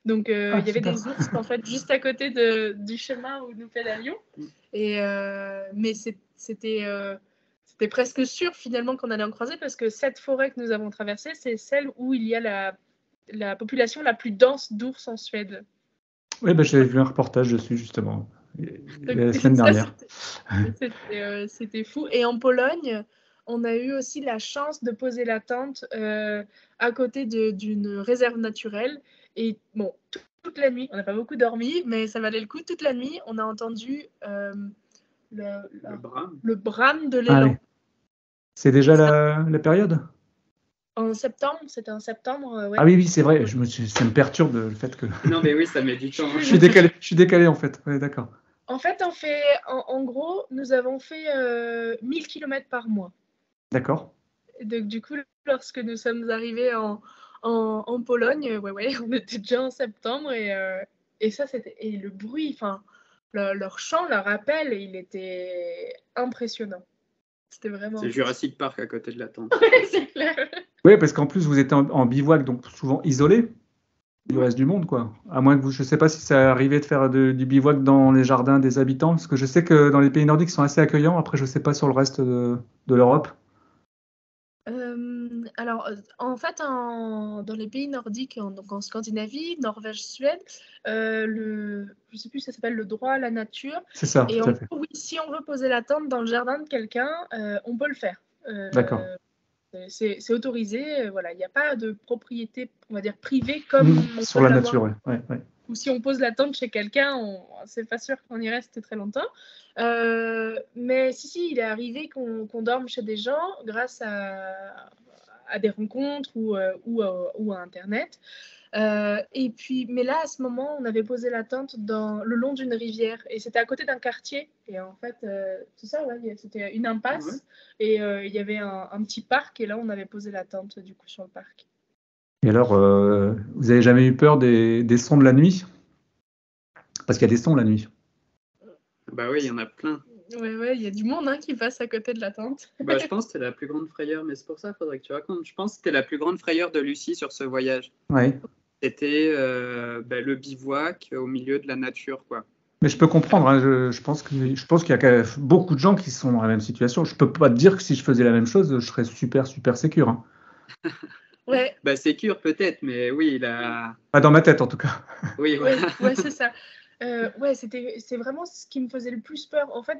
Donc il y avait super. des ours en fait juste à côté du chemin où nous pédalions. Mais c'était presque sûr finalement qu'on allait en croiser parce que cette forêt que nous avons traversée, c'est celle où il y a la population la plus dense d'ours en Suède. Oui, j'avais vu un reportage dessus justement la semaine Ça, dernière. c'était fou. Et en Pologne, on a eu aussi la chance de poser la tente à côté d'une réserve naturelle. Et bon, toute la nuit, on n'a pas beaucoup dormi, mais ça valait le coup. Toute la nuit, on a entendu le brame de l'élan. Oui. C'est déjà la période? En septembre, c'était en septembre. Ouais. Ah oui, c'est vrai, ça me perturbe le fait que... Non, mais oui, ça met du temps. je suis décalé en fait, ouais, d'accord. En fait, en gros, nous avons fait 1000 km par mois. D'accord. Donc, du coup, lorsque nous sommes arrivés en Pologne, on était déjà en septembre et ça, c'était. Et le bruit, enfin, leur chant, leur appel, il était impressionnant. C'était vraiment. C'est Jurassic Park à côté de la tente. C'est clair. Oui, parce qu'en plus, vous êtes en bivouac, donc souvent isolé du reste du monde, quoi. À moins que je ne sais pas si ça arrivait de faire du bivouac dans les jardins des habitants, parce que je sais que dans les pays nordiques, ils sont assez accueillants. Après, je ne sais pas sur le reste de l'Europe. Alors, en fait, dans les pays nordiques, donc en Scandinavie, Norvège, Suède, je ne sais plus si ça s'appelle le droit à la nature. C'est ça, et tout à fait. Oui, si on veut poser la tente dans le jardin de quelqu'un, on peut le faire. D'accord. C'est autorisé. Voilà, il n'y a pas de propriété, on va dire, privée comme sur la nature, ouais. Ou si on pose la tente chez quelqu'un, c'est pas sûr qu'on y reste très longtemps. Mais si, il est arrivé qu'on dorme chez des gens grâce à des rencontres ou à Internet. Et puis, mais là, à ce moment, on avait posé la tente le long d'une rivière et c'était à côté d'un quartier. Et en fait, c'est ça, ouais, c'était une impasse. Ouais. Et il y avait un petit parc et là, on avait posé la tente du coup sur le parc. Et alors, vous avez jamais eu peur des sons de la nuit? Parce qu'il y a des sons la nuit. Bah oui, il y en a plein. Ouais, il y a du monde qui passe à côté de la tente. Bah, je pense que c'était la plus grande frayeur, mais c'est pour ça qu'il faudrait que tu racontes. Je pense que c'était la plus grande frayeur de Lucie sur ce voyage. Ouais. C'était le bivouac au milieu de la nature, quoi. Mais je peux comprendre, hein, je pense qu'il y a beaucoup de gens qui sont dans la même situation. Je peux pas te dire que si je faisais la même chose, je serais super sécure. Hein. Ouais. Bah, sécure peut-être, mais oui, il a... Pas dans ma tête en tout cas. Oui, voilà. Ouais, c'est ça. C'est vraiment ce qui me faisait le plus peur. En fait,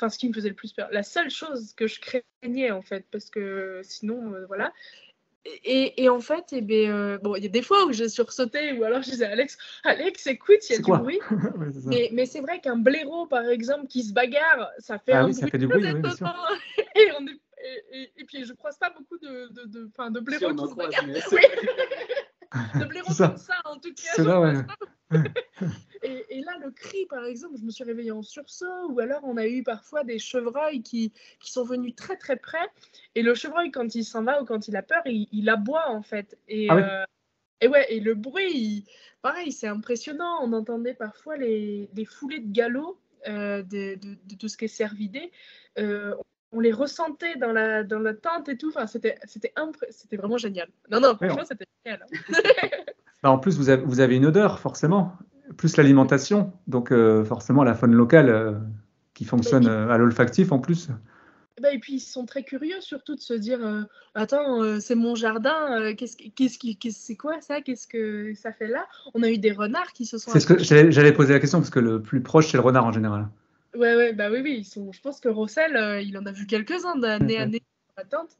ce qui me faisait le plus peur. La seule chose que je craignais, en fait, parce que sinon, voilà. Et en fait, il y a des fois où j'ai sursauté ou alors je disais Alex, écoute, il y a du bruit. Ouais, mais c'est vrai qu'un blaireau, par exemple, qui se bagarre, ça fait un bruit. Ça fait du bruit, oui, bien sûr. Et puis, je croise pas beaucoup de blaireaux si qui se bagarrent. De blaireaux comme ça, en tout cas. C'est là, ouais. Et là, le cri, par exemple, je me suis réveillée en sursaut, ou alors on a eu parfois des chevreuils qui sont venus très très près, et le chevreuil, quand il s'en va ou quand il a peur, il aboie en fait. Et le bruit, pareil, c'est impressionnant. On entendait parfois les foulées de galop de tout ce qui est cervidé. On les ressentait dans la tente et tout. Enfin, c'était vraiment génial. Non, franchement, c'était génial. En plus, vous avez une odeur, forcément, plus l'alimentation, donc forcément la faune locale qui fonctionne à l'olfactif en plus. Et puis ils sont très curieux surtout de se dire attends, c'est mon jardin, c'est quoi ça, qu'est-ce que ça fait là? On a eu des renards qui se sont... C'est ce que j'allais poser la question, parce que le plus proche c'est le renard en général. Oui, ils sont... je pense que Rossel, il en a vu quelques-uns d'année à année dans la tente.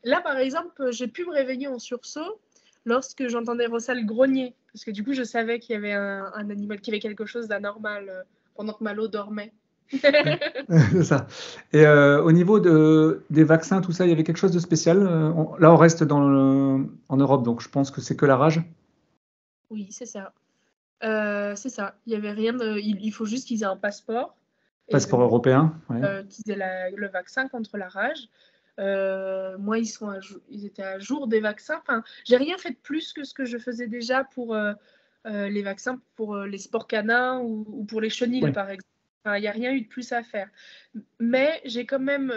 Là par exemple, j'ai pu me réveiller en sursaut lorsque j'entendais Rossel grogner, parce que du coup je savais qu'il y avait un animal, qu'il y avait quelque chose d'anormal pendant que Malo dormait. C'est ça. Et au niveau des vaccins, tout ça, il y avait quelque chose de spécial. Là, on reste en Europe, donc je pense que c'est que la rage. Oui, c'est ça. C'est ça. Il y avait rien. Il faut juste qu'ils aient un passeport. Passeport européen. Qu'ils aient le vaccin contre la rage. Moi, ils étaient à jour des vaccins. Enfin, j'ai rien fait de plus que ce que je faisais déjà pour les vaccins, pour les sports canins ou pour les chenilles, Ouais. par exemple. Enfin, il n'y a rien eu de plus à faire. Mais j'ai quand même,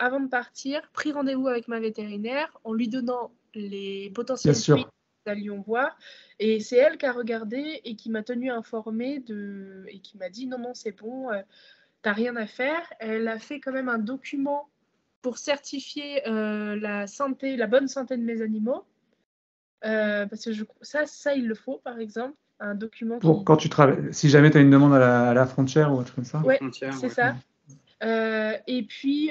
avant de partir, pris rendez-vous avec ma vétérinaire en lui donnant les Bien potentiels sûr. fruits que nous allions voir. Et c'est elle qui a regardé et qui m'a tenue informée et qui m'a dit non, c'est bon, t'as rien à faire. Elle a fait quand même un document pour certifier la bonne santé de mes animaux. Parce que ça, il le faut, par exemple. Un document Pour quand tu travailles, si jamais tu as une demande à la frontière ou un truc comme ça. Ouais, Frontière, c'est ouais. ça. Et puis,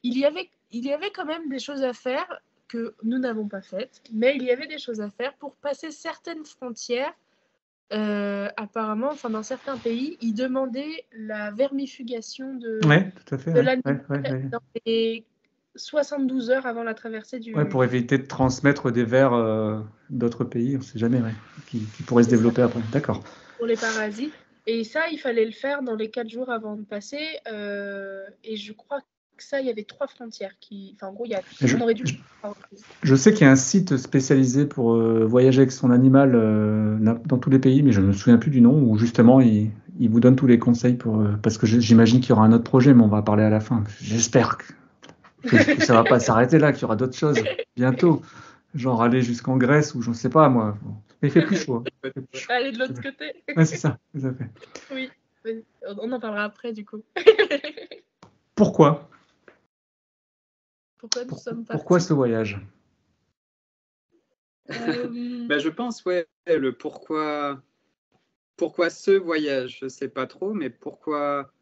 il y avait quand même des choses à faire que nous n'avons pas faites, mais il y avait des choses à faire pour passer certaines frontières. Apparemment, enfin, dans certains pays, ils demandaient la vermifugation Ouais, tout à fait. de Ouais, l'animal ouais, ouais. dans les 72 heures avant la traversée Ouais, pour éviter de transmettre des vers d'autres pays, on ne sait jamais, ouais, qui pourraient se C'est ça, développer après. D'accord. pour les parasites. Et ça, il fallait le faire dans les 4 jours avant de passer. Et je crois que ça, il y avait 3 frontières qui. Enfin, en gros, Je, on aurait dû. je sais qu'il y a un site spécialisé pour voyager avec son animal dans tous les pays, mais je ne me souviens plus du nom, où justement il vous donne tous les conseils parce que j'imagine qu'il y aura un autre projet, mais on va en parler à la fin. J'espère que ça va pas s'arrêter là, qu'il y aura d'autres choses bientôt, genre aller jusqu'en Grèce ou je ne sais pas moi. Mais il fait plus chaud. Hein. Il fait plus chaud. Aller de l'autre côté. Ouais, c'est ça, tout à fait. Oui, on en parlera après, du coup. Pourquoi? Pourquoi nous sommes Pourquoi partis ce voyage? Je pense, ouais, le pourquoi ce voyage, je sais pas trop, mais pourquoi.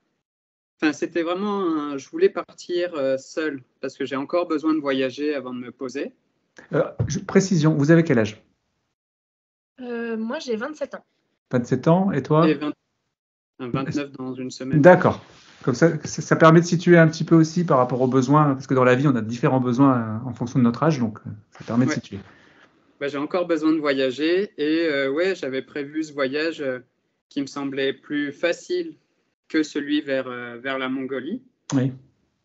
Enfin, c'était vraiment je voulais partir seul parce que j'ai encore besoin de voyager avant de me poser. Précision, vous avez quel âge? Moi, j'ai 27 ans. 27 ans, et Et toi? 29 dans une semaine. D'accord. Comme ça permet de situer un petit peu aussi par rapport aux besoins, parce que dans la vie, on a différents besoins en fonction de notre âge, donc ça permet de Ouais. situer. J'ai encore besoin de voyager et ouais, j'avais prévu ce voyage qui me semblait plus facile que celui vers la Mongolie. Oui.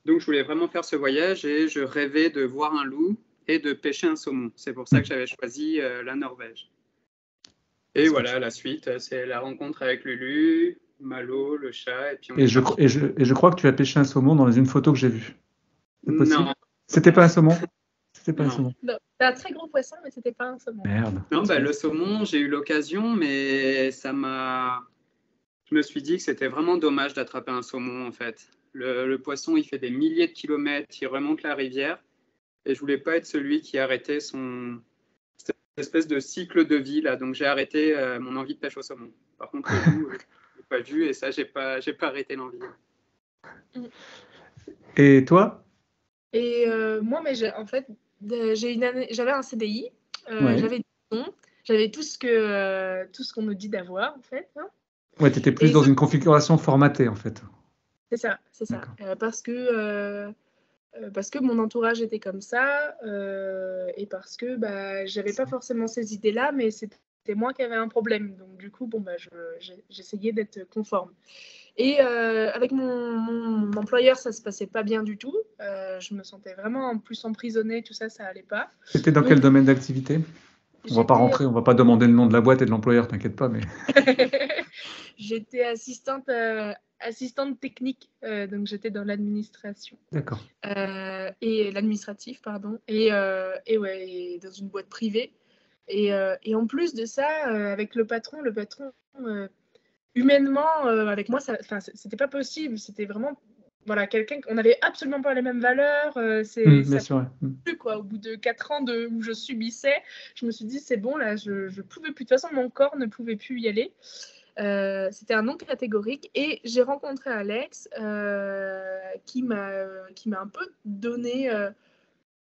Donc, je voulais vraiment faire ce voyage et je rêvais de voir un loup et de pêcher un saumon. C'est pour ça que j'avais choisi la Norvège. Et voilà, la suite, c'est la rencontre avec Lulu, Malo, le chat, et puis on Et je crois que tu as pêché un saumon dans une photo que j'ai vue. C'est possible? Non. C'était pas un saumon? C'était pas un Non. saumon. Non, c'est un très gros poisson, mais c'était pas un saumon. Merde. Non, le saumon, j'ai eu l'occasion, mais ça m'a. Je me suis dit que c'était vraiment dommage d'attraper un saumon, en fait. Le poisson, il fait des milliers de kilomètres, il remonte la rivière, et je voulais pas être celui qui arrêtait cette espèce de cycle de vie là. Donc j'ai arrêté mon envie de pêche au saumon. Par contre, le loup, je l'ai pas vu et ça, j'ai pas arrêté l'envie. Et toi? Et moi, en fait, j'avais un CDI, Ouais. j'avais des dons, j'avais tout ce qu'on nous dit d'avoir, en fait. Hein. Ouais, tu étais plus Et dans une configuration formatée, en fait. C'est ça. Parce que mon entourage était comme ça et parce que j'avais pas forcément ces idées-là, mais c'était moi qui avais un problème. Donc du coup, j'essayais d'être conforme. Et avec mon employeur, ça se passait pas bien du tout. Je me sentais vraiment en plus emprisonnée, tout ça, ça allait pas. C'était dans quel domaine d'activité? On va pas rentrer, on va pas demander le nom de la boîte et de l'employeur, t'inquiète pas, mais. J'étais assistante technique, donc j'étais dans l'administration. D'accord. Et l'administratif, pardon. Et dans une boîte privée. Et en plus de ça, avec le patron, humainement, avec moi, c'était pas possible. C'était vraiment, voilà, quelqu'un qu'on n'avait absolument pas les mêmes valeurs. Bien sûr, ouais. Plus, quoi. Au bout de 4 ans où je subissais, je me suis dit, c'est bon, là, je pouvais plus. De toute façon, mon corps ne pouvait plus y aller. C'était un non catégorique et j'ai rencontré Alex qui m'a un peu donné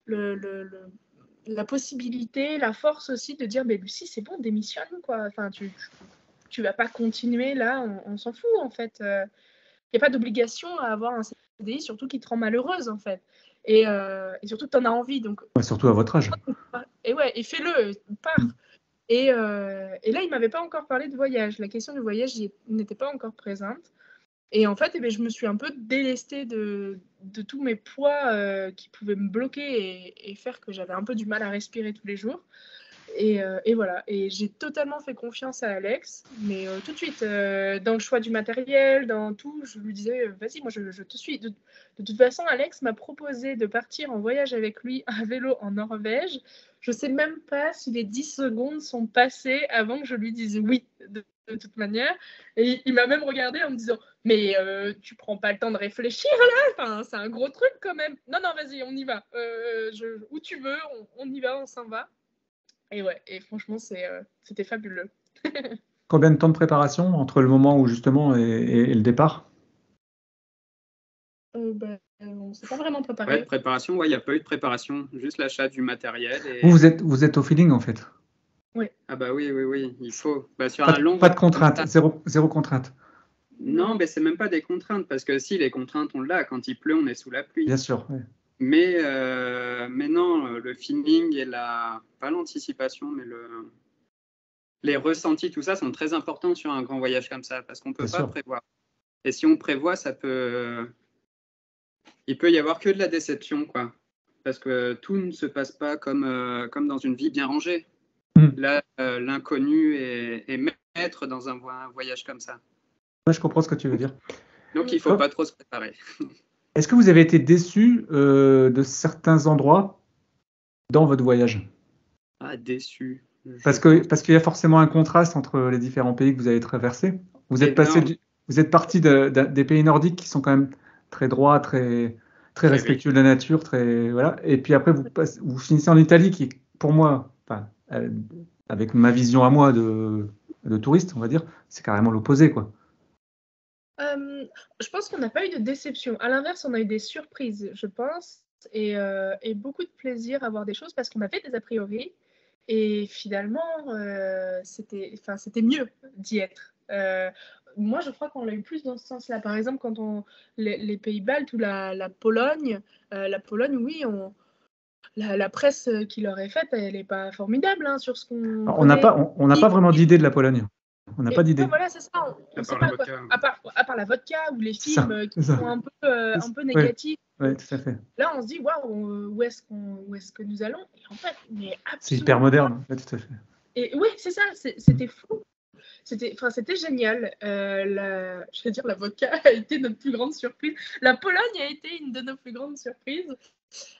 la possibilité, la force aussi de dire mais Lucie, c'est bon, démissionne quoi. Enfin, tu vas pas continuer là, on s'en fout en fait. Il n'y a pas d'obligation à avoir un CDI, surtout qui te rend malheureuse en fait. Et surtout que tu en as envie. Donc, Ouais, surtout à votre âge. Et fais-le, pars. Et là, il ne m'avait pas encore parlé de voyage. La question du voyage n'était pas encore présente. Et en fait, je me suis un peu délestée de tous mes poids qui pouvaient me bloquer et faire que j'avais un peu du mal à respirer tous les jours. Et voilà, et j'ai totalement fait confiance à Alex, mais tout de suite, dans le choix du matériel, dans tout, je lui disais, vas-y, moi je te suis. De toute façon, Alex m'a proposé de partir en voyage avec lui à vélo en Norvège. Je sais même pas si les 10 secondes sont passées avant que je lui dise oui, de toute manière. Et il m'a même regardé en me disant, mais tu prends pas le temps de réfléchir là, enfin, c'est un gros truc quand même. Non, vas-y, on y va. Où tu veux, on y va, on s'en va. Et ouais, et franchement, c'était fabuleux. Combien de temps de préparation entre le moment où justement et le départ? On ne s'est pas vraiment préparé. Ouais, préparation, il n'y a pas eu de préparation, juste l'achat du matériel. Et... Vous êtes au feeling en fait? Oui. Ah bah oui, il faut. Sur pas de contrainte, zéro contrainte. Non, mais c'est même pas des contraintes, parce que si, les contraintes, on l'a. Quand il pleut, on est sous la pluie. Bien sûr, oui. Mais non, le feeling et pas l'anticipation, mais les ressentis, tout ça, sont très importants sur un grand voyage comme ça, parce qu'on ne peut pas prévoir. Et si on prévoit, il peut y avoir que de la déception, quoi. Parce que tout ne se passe pas comme dans une vie bien rangée. Là, l'inconnu est maître dans un voyage comme ça. Ouais, je comprends ce que tu veux dire. Donc, il ne faut pas trop se préparer. Est-ce que vous avez été déçu de certains endroits dans votre voyage? Ah, déçu. Parce qu'il y a forcément un contraste entre les différents pays que vous avez traversés. Vous êtes parti des pays nordiques qui sont quand même très droits, très respectueux de la nature, voilà. Et puis après, vous finissez en Italie, qui, pour moi, avec ma vision à moi de touriste, on va dire, c'est carrément l'opposé, quoi. Je pense qu'on n'a pas eu de déception. À l'inverse, on a eu des surprises, je pense, et beaucoup de plaisir à voir des choses parce qu'on avait des a priori. Et finalement, c'était mieux d'y être. Moi, je crois qu'on l'a eu plus dans ce sens-là. Par exemple, quand les pays baltes ou la Pologne, oui, la presse qui leur est faite, elle n'est pas formidable sur ce qu'on. On n'a pas vraiment d'idée de la Pologne. On n'a pas d'idée. Ouais, voilà, c'est ça. On sait pas quoi. À part la vodka ou les films qui sont un peu négatifs. Oui, tout à fait. Là, on se dit, waouh, où est-ce que nous allons? Et en fait, mais absolument. C'est hyper moderne, tout à fait. Et oui, c'est ça, c'était fou. C'était génial. Je vais dire, la vodka a été notre plus grande surprise. La Pologne a été une de nos plus grandes surprises.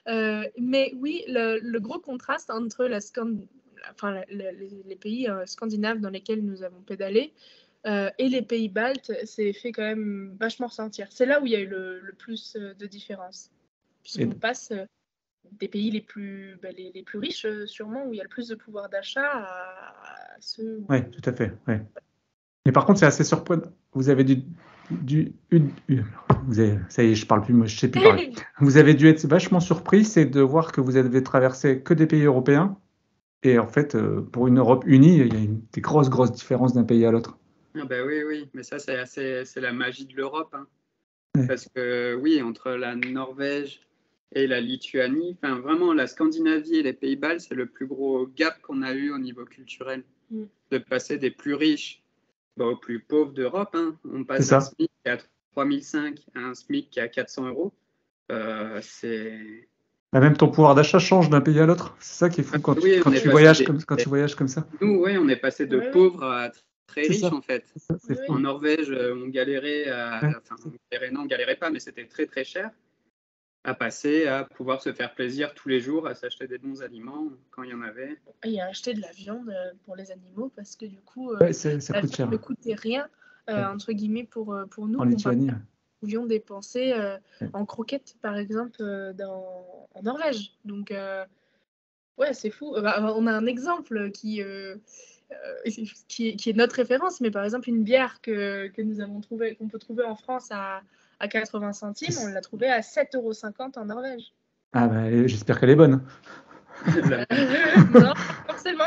Mais oui, le gros contraste entre les pays scandinaves dans lesquels nous avons pédalé et les pays baltes s'est fait quand même vachement ressentir. C'est là où il y a eu le plus de différence. Puisqu'on passe des pays les plus riches, sûrement, où il y a le plus de pouvoir d'achat à ceux... Oui, tout à fait. Ouais. Mais par contre, c'est assez surprenant. Vous avez ça y est, je parle plus, moi, je sais plus parler. Vous avez dû être vachement surpris, c'est de voir que vous avez traversé que des pays européens. Et en fait, pour une Europe unie, il y a des grosses différences d'un pays à l'autre. Ah bah oui, mais ça, c'est la magie de l'Europe. Ouais. Parce que oui, entre la Norvège et la Lituanie, enfin vraiment, la Scandinavie et les Pays-Bas, c'est le plus gros gap qu'on a eu au niveau culturel. De passer des plus riches aux plus pauvres d'Europe. On passe d'un SMIC à 3005 à un SMIC qui est à 400 €. C'est... Même ton pouvoir d'achat change d'un pays à l'autre. C'est ça qui est fou quand tu voyages comme ça. Nous, on est passé de pauvres à très riches, en fait. En Norvège, on galérait on galérait pas, mais c'était très, très cher. À passer à pouvoir se faire plaisir tous les jours, à s'acheter des bons aliments quand il y en avait. Et à acheter de la viande pour les animaux, parce que du coup, ça coûte cher. Ne coûtait rien, entre guillemets, pour nous. En Lituanie. Nous pouvions dépenser en croquettes, par exemple, en Norvège. Donc, c'est fou. On a un exemple qui est notre référence, mais par exemple, une bière que nous avons trouvée, qu'on peut trouver en France à 80 centimes, on l'a trouvée à 7,50 € en Norvège. Ah bah, j'espère qu'elle est bonne. Non, forcément.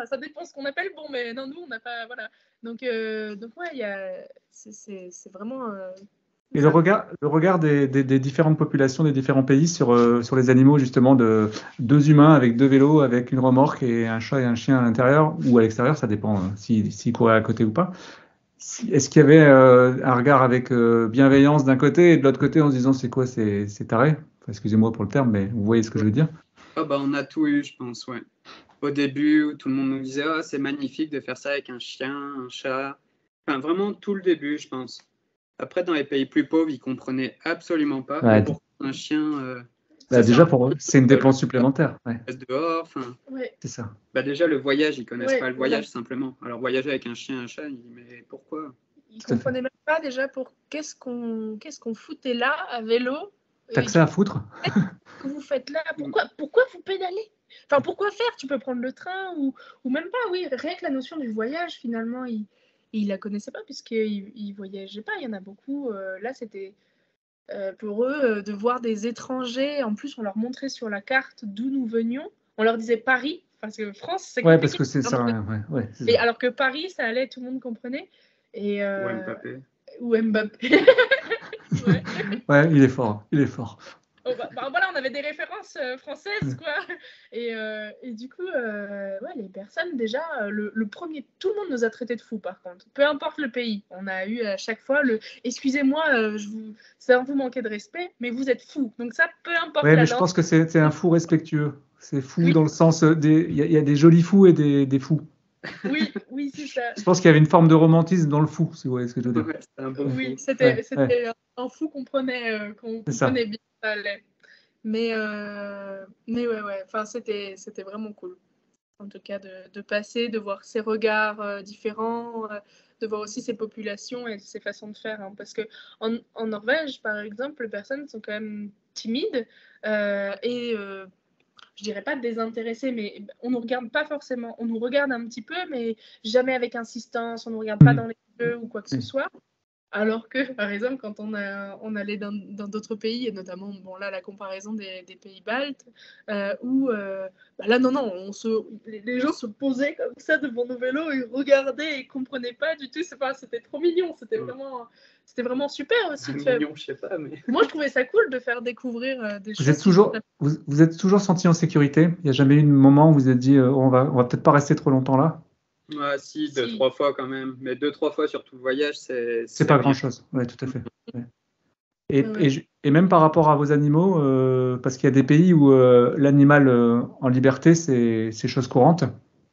Ça dépend ce qu'on appelle bon, mais non, nous, on n'a pas... Voilà. Donc ouais, c'est vraiment... Et le regard des différentes populations des différents pays sur les animaux, justement, de deux humains avec deux vélos, avec une remorque et un chat et un chien à l'intérieur, ou à l'extérieur, ça dépend s'ils couraient à côté ou pas. Est-ce qu'il y avait un regard avec bienveillance d'un côté et de l'autre côté en se disant c'est quoi, c'est taré? Enfin, excusez-moi pour le terme, mais vous voyez ce que je veux dire? Ah bah, on a tout eu, je pense, ouais. Au début, où tout le monde nous disait ah, c'est magnifique de faire ça avec un chien, un chat. Enfin, vraiment tout le début, je pense. Après, dans les pays plus pauvres, ils comprenaient absolument pas. Ouais, Mais pourquoi un chien, bah, ça sert déjà, à pour eux, rien c'est une de le dépense supplémentaire. Ouais, laisser dehors. Enfin, Ouais, c'est ça. bah déjà, le voyage, ils connaissent pas le voilà. voyage simplement. Alors, voyager avec un chien, un chat, ils disent mais pourquoi? Ils Tout à fait. comprenaient même pas déjà pour qu'est-ce qu'on foutait là à vélo. T'as que ça à foutre? Que vous faites là? Pourquoi vous pédalez? Enfin, pourquoi faire? Tu peux prendre le train ou même pas, oui. Rien que la notion du voyage, finalement, ils la connaissaient pas puisqu'ils voyageaient pas. Il y en a beaucoup. Là, c'était pour eux de voir des étrangers. En plus, on leur montrait sur la carte d'où nous venions. On leur disait Paris, parce que France, c'est Ouais, compliqué. parce que c'est ça. Ouais, c'est Et ça. alors que Paris, ça allait, tout le monde comprenait. Et, Ou Mbappé. ou Mbappé. Ouais. Ouais, il est fort. Il est fort. Oh, bah, voilà, on avait des références françaises, quoi. Et du coup, ouais, les personnes, déjà, le premier, tout le monde nous a traités de fous, par contre. Peu importe le pays. On a eu à chaque fois le « Excusez-moi, ça vous manquer de respect, mais vous êtes fous. » Donc ça, peu importe Ouais, la mais je langue. pense que c'est un fou respectueux. C'est fou Oui, dans le sens il y a des jolis fous et des fous. oui, c'est ça. Je pense qu'il y avait une forme de romantisme dans le fou, si vous voyez ce que je veux dire. Ouais, c'est un bon Oui, fou. c'était Ouais, un fou qu'on c'est ça. comprenait bien. Ça allait. Mais ouais, enfin, c'était vraiment cool. En tout cas, de passer, de voir ces regards différents, de voir aussi ces populations et ces façons de faire. Hein. Parce que en Norvège, par exemple, les personnes sont quand même timides et je dirais pas désintéressées, mais on nous regarde pas forcément. On nous regarde un petit peu, mais jamais avec insistance. On nous regarde pas dans les yeux ou quoi que ce Oui. soit. Alors que, par exemple, quand on allait dans d'autres pays, et notamment, bon, là, la comparaison des pays baltes, où, bah là, non, les gens se posaient comme ça devant nos vélos, ils regardaient, ils ne comprenaient pas du tout. C'était trop mignon, c'était vraiment super aussi de faire. Mignon, je sais pas, mais. Moi, je trouvais ça cool de faire découvrir des Vous choses. vous êtes toujours senti en sécurité? Il n'y a jamais eu de moment où vous vous êtes dit on va peut-être pas rester trop longtemps là? Ah, si, Si. 2-3 fois quand même. Mais 2-3 fois sur tout le voyage, C'est pas rien. grand-chose. Ouais, tout à fait. Ouais. Et, Ouais. et même par rapport à vos animaux, parce qu'il y a des pays où l'animal en liberté, c'est chose courante.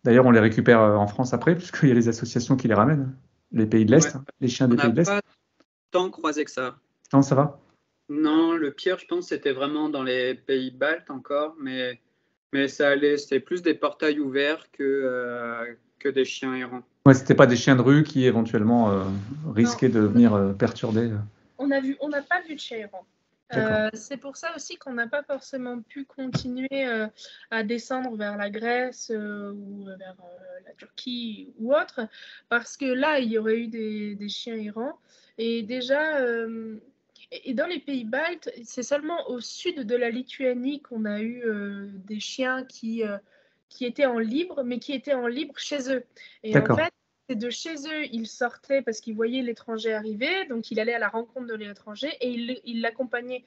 D'ailleurs, on les récupère en France après, puisqu'il y a les associations qui les ramènent. Les pays de Ouais. l'Est, les chiens On des n'a pays de l'Est. pas tant croisé que ça. Non, ça va? Non, le pire, je pense, c'était vraiment dans les pays baltes encore, mais ça allait. C'était plus des portails ouverts que des chiens errants. Ouais, c'était pas des chiens de rue qui éventuellement risquaient de venir perturber. On n'a pas vu de chat errant. D'accord. C'est pour ça aussi qu'on n'a pas forcément pu continuer à descendre vers la Grèce ou vers la Turquie ou autre, parce que là, il y aurait eu des chiens errants. Et déjà, et dans les pays baltes, c'est seulement au sud de la Lituanie qu'on a eu des chiens qui étaient en libre, mais qui étaient en libre chez eux. Et en D'accord. fait, c'est de chez eux, il sortait parce qu'il voyait l'étranger arriver, donc il allait à la rencontre de l'étranger et il l'accompagnait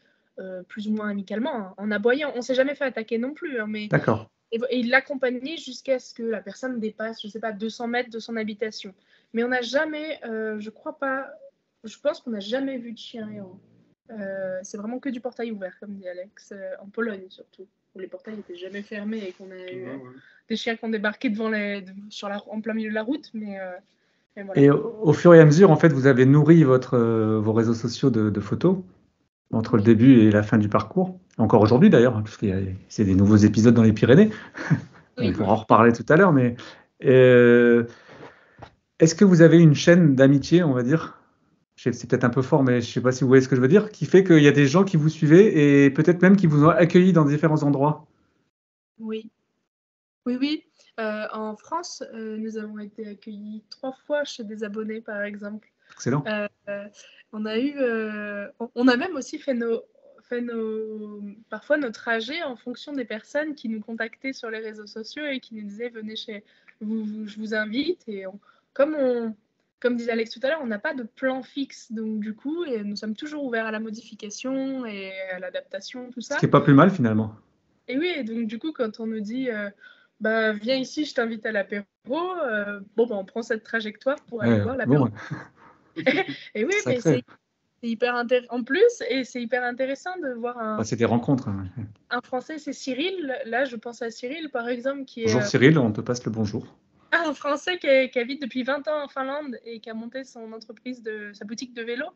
plus ou moins amicalement, hein, en aboyant. On ne s'est jamais fait attaquer non plus, hein, mais D'accord. et il l'accompagnait jusqu'à ce que la personne dépasse, je ne sais pas, 200 mètres de son habitation. Mais on n'a jamais, je crois pas, je pense qu'on n'a jamais vu de chien errant. C'est vraiment que du portail ouvert, comme dit Alex, en Pologne surtout, où les portails n'étaient jamais fermés et qu'on a eu des chiens qui ont débarqué en plein milieu de la route, mais voilà. Et au fur et à mesure, en fait, vous avez nourri vos réseaux sociaux de photos entre le début et la fin du parcours. Encore aujourd'hui d'ailleurs, hein, parce qu'il c'est des nouveaux épisodes dans les Pyrénées. On Oui. pourra en reparler tout à l'heure, mais est-ce que vous avez une chaîne d'amitié, on va dire? C'est peut-être un peu fort, mais je ne sais pas si vous voyez ce que je veux dire, qui fait qu'il y a des gens qui vous suivaient et peut-être même qui vous ont accueilli dans différents endroits. Oui. Oui. En France, nous avons été accueillis 3 fois chez des abonnés, par exemple. Excellent. On a même aussi fait parfois nos trajets en fonction des personnes qui nous contactaient sur les réseaux sociaux et qui nous disaient venez chez vous, je vous invite. Et comme disait Alex tout à l'heure, on n'a pas de plan fixe, donc du coup, et nous sommes toujours ouverts à la modification et à l'adaptation, tout Ce ça. qui n'est pas plus mal finalement. Et oui, et donc du coup, quand on nous dit bah, viens ici, je t'invite à l'apéro. Bon, bah, on prend cette trajectoire pour aller boire l'apéro. Bon, Et oui, mais sacré. c'est hyper intéressant. En plus, et c'est hyper intéressant de voir Bah, c'est des rencontres. Hein. un Français, c'est Cyril. Là, je pense à Cyril, par exemple, qui est Bonjour Cyril, on te passe le bonjour. un Français qui habite depuis 20 ans en Finlande et qui a monté son entreprise, sa boutique de vélo.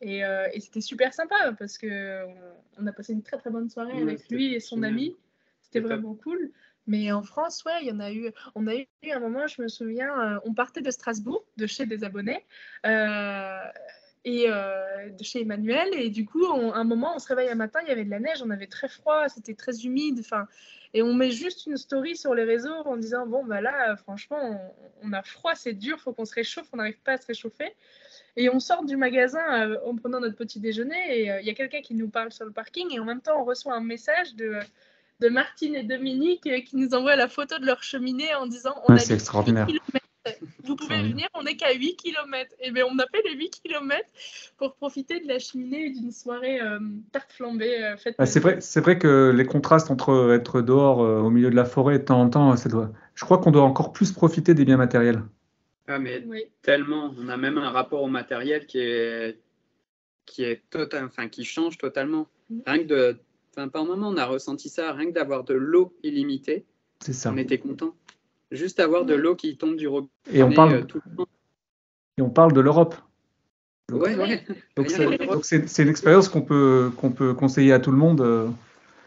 Et c'était super sympa parce qu'on a passé une très très bonne soirée avec lui et son ami. C'était vraiment cool. Mais en France, ouais, on a eu un moment, je me souviens, on partait de Strasbourg, de chez des abonnés, et de chez Emmanuel. Et du coup, un moment, on se réveille un matin, il y avait de la neige, on avait très froid, c'était très humide. Et on met juste une story sur les réseaux en disant, bon, bah là, franchement, on a froid, c'est dur, faut qu'on se réchauffe, on n'arrive pas à se réchauffer. Et on sort du magasin en prenant notre petit déjeuner et il y a quelqu'un qui nous parle sur le parking et en même temps on reçoit un message de Martine et Dominique qui nous envoient la photo de leur cheminée en disant on a c'est extraordinaire. 8 km. Vous pouvez venir, on n'est qu'à 8 km. Et bien on a fait les 8 km pour profiter de la cheminée et d'une soirée tarte flambée faite. C'est vrai que les contrastes entre être dehors au milieu de la forêt de temps en temps, je crois qu'on doit encore plus profiter des biens matériels. Ah, mais tellement. On a même un rapport au matériel qui change totalement. Rien que par moment, on a ressenti ça. Rien que d'avoir de l'eau illimitée, c'est ça. On était content. Juste avoir de l'eau qui tombe du robinet. Et on parle de l'Europe. Donc, Donc c'est une expérience qu'on peut conseiller à tout le monde.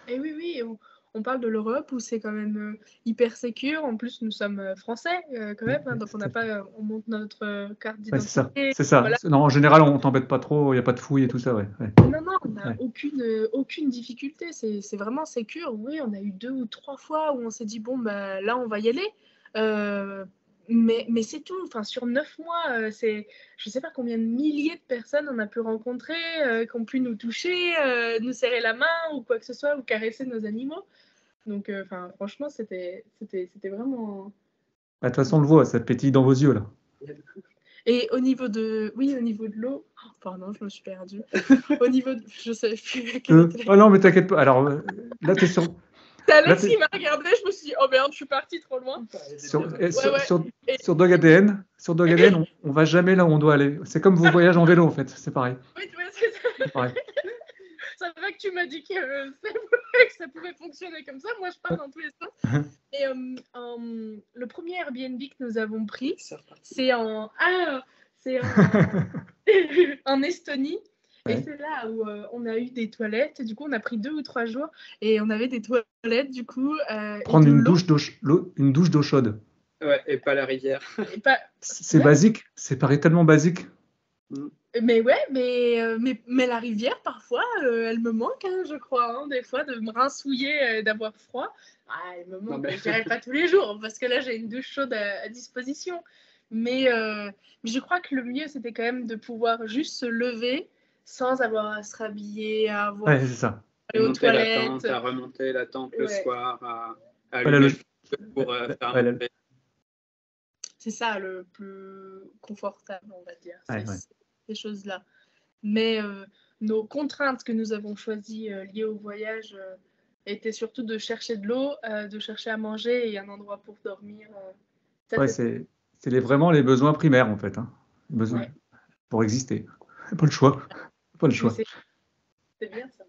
Et oui, on parle de l'Europe où c'est quand même hyper sécure. En plus, nous sommes français quand même, donc on monte notre carte d'identité. C'est ça. Voilà. Non, en général, on t'embête pas trop, il n'y a pas de fouilles et tout ça. Ouais. Non, on n'a aucune difficulté. C'est vraiment sécure. Oui, on a eu 2 ou 3 fois où on s'est dit, bon, bah, là, on va y aller. Mais c'est tout. Enfin, sur 9 mois, je ne sais pas combien de milliers de personnes on a pu rencontrer, qui ont pu nous toucher, nous serrer la main ou quoi que ce soit, ou caresser nos animaux. Donc, franchement, c'était vraiment... De toute façon, on le voit, ça pétille dans vos yeux, là. Et au niveau de l'eau... Oh, pardon, je me suis perdue. Au niveau de... Je sais plus... Oh non, mais t'inquiète pas. Alors, là, t'es sur... C'est Alex qui m'a regardé, je me suis dit, oh merde, je suis partie trop loin. Sur Dog ADN, on va jamais là où on doit aller. C'est comme vos voyages en vélo, en fait, c'est pareil. Oui, c'est ça. C'est pareil. C'est vrai que tu m'as dit que ça pouvait fonctionner comme ça. Moi, je pars dans tous les sens. Et le premier Airbnb que nous avons pris, c'est en Estonie. Ouais. Et c'est là où on a eu des toilettes. Du coup, on a pris 2 ou 3 jours et on avait des toilettes, du coup. Prendre une douche d'eau chaude. Ouais, et pas la rivière. C'est basique. C'est paraît tellement basique. Mais ouais, mais la rivière, parfois, elle me manque, hein, je crois, hein, des fois, de me rinsouiller, d'avoir froid. Elle me manque. Je dirais pas tous les jours, parce que là, j'ai une douche chaude à disposition. Mais je crois que le mieux, c'était quand même de pouvoir juste se lever sans avoir à se rhabiller, à avoir c'est ça. Aller aux toilettes. À remonter la tente le soir, à allumer le feu pour faire un peu. C'est ça le plus confortable, on va dire, ces choses-là. Mais nos contraintes que nous avons choisies liées au voyage étaient surtout de chercher de l'eau, de chercher à manger et un endroit pour dormir. C'est vraiment les besoins primaires, en fait. Hein. Besoins pour exister. Pas le choix. C'est bien ça.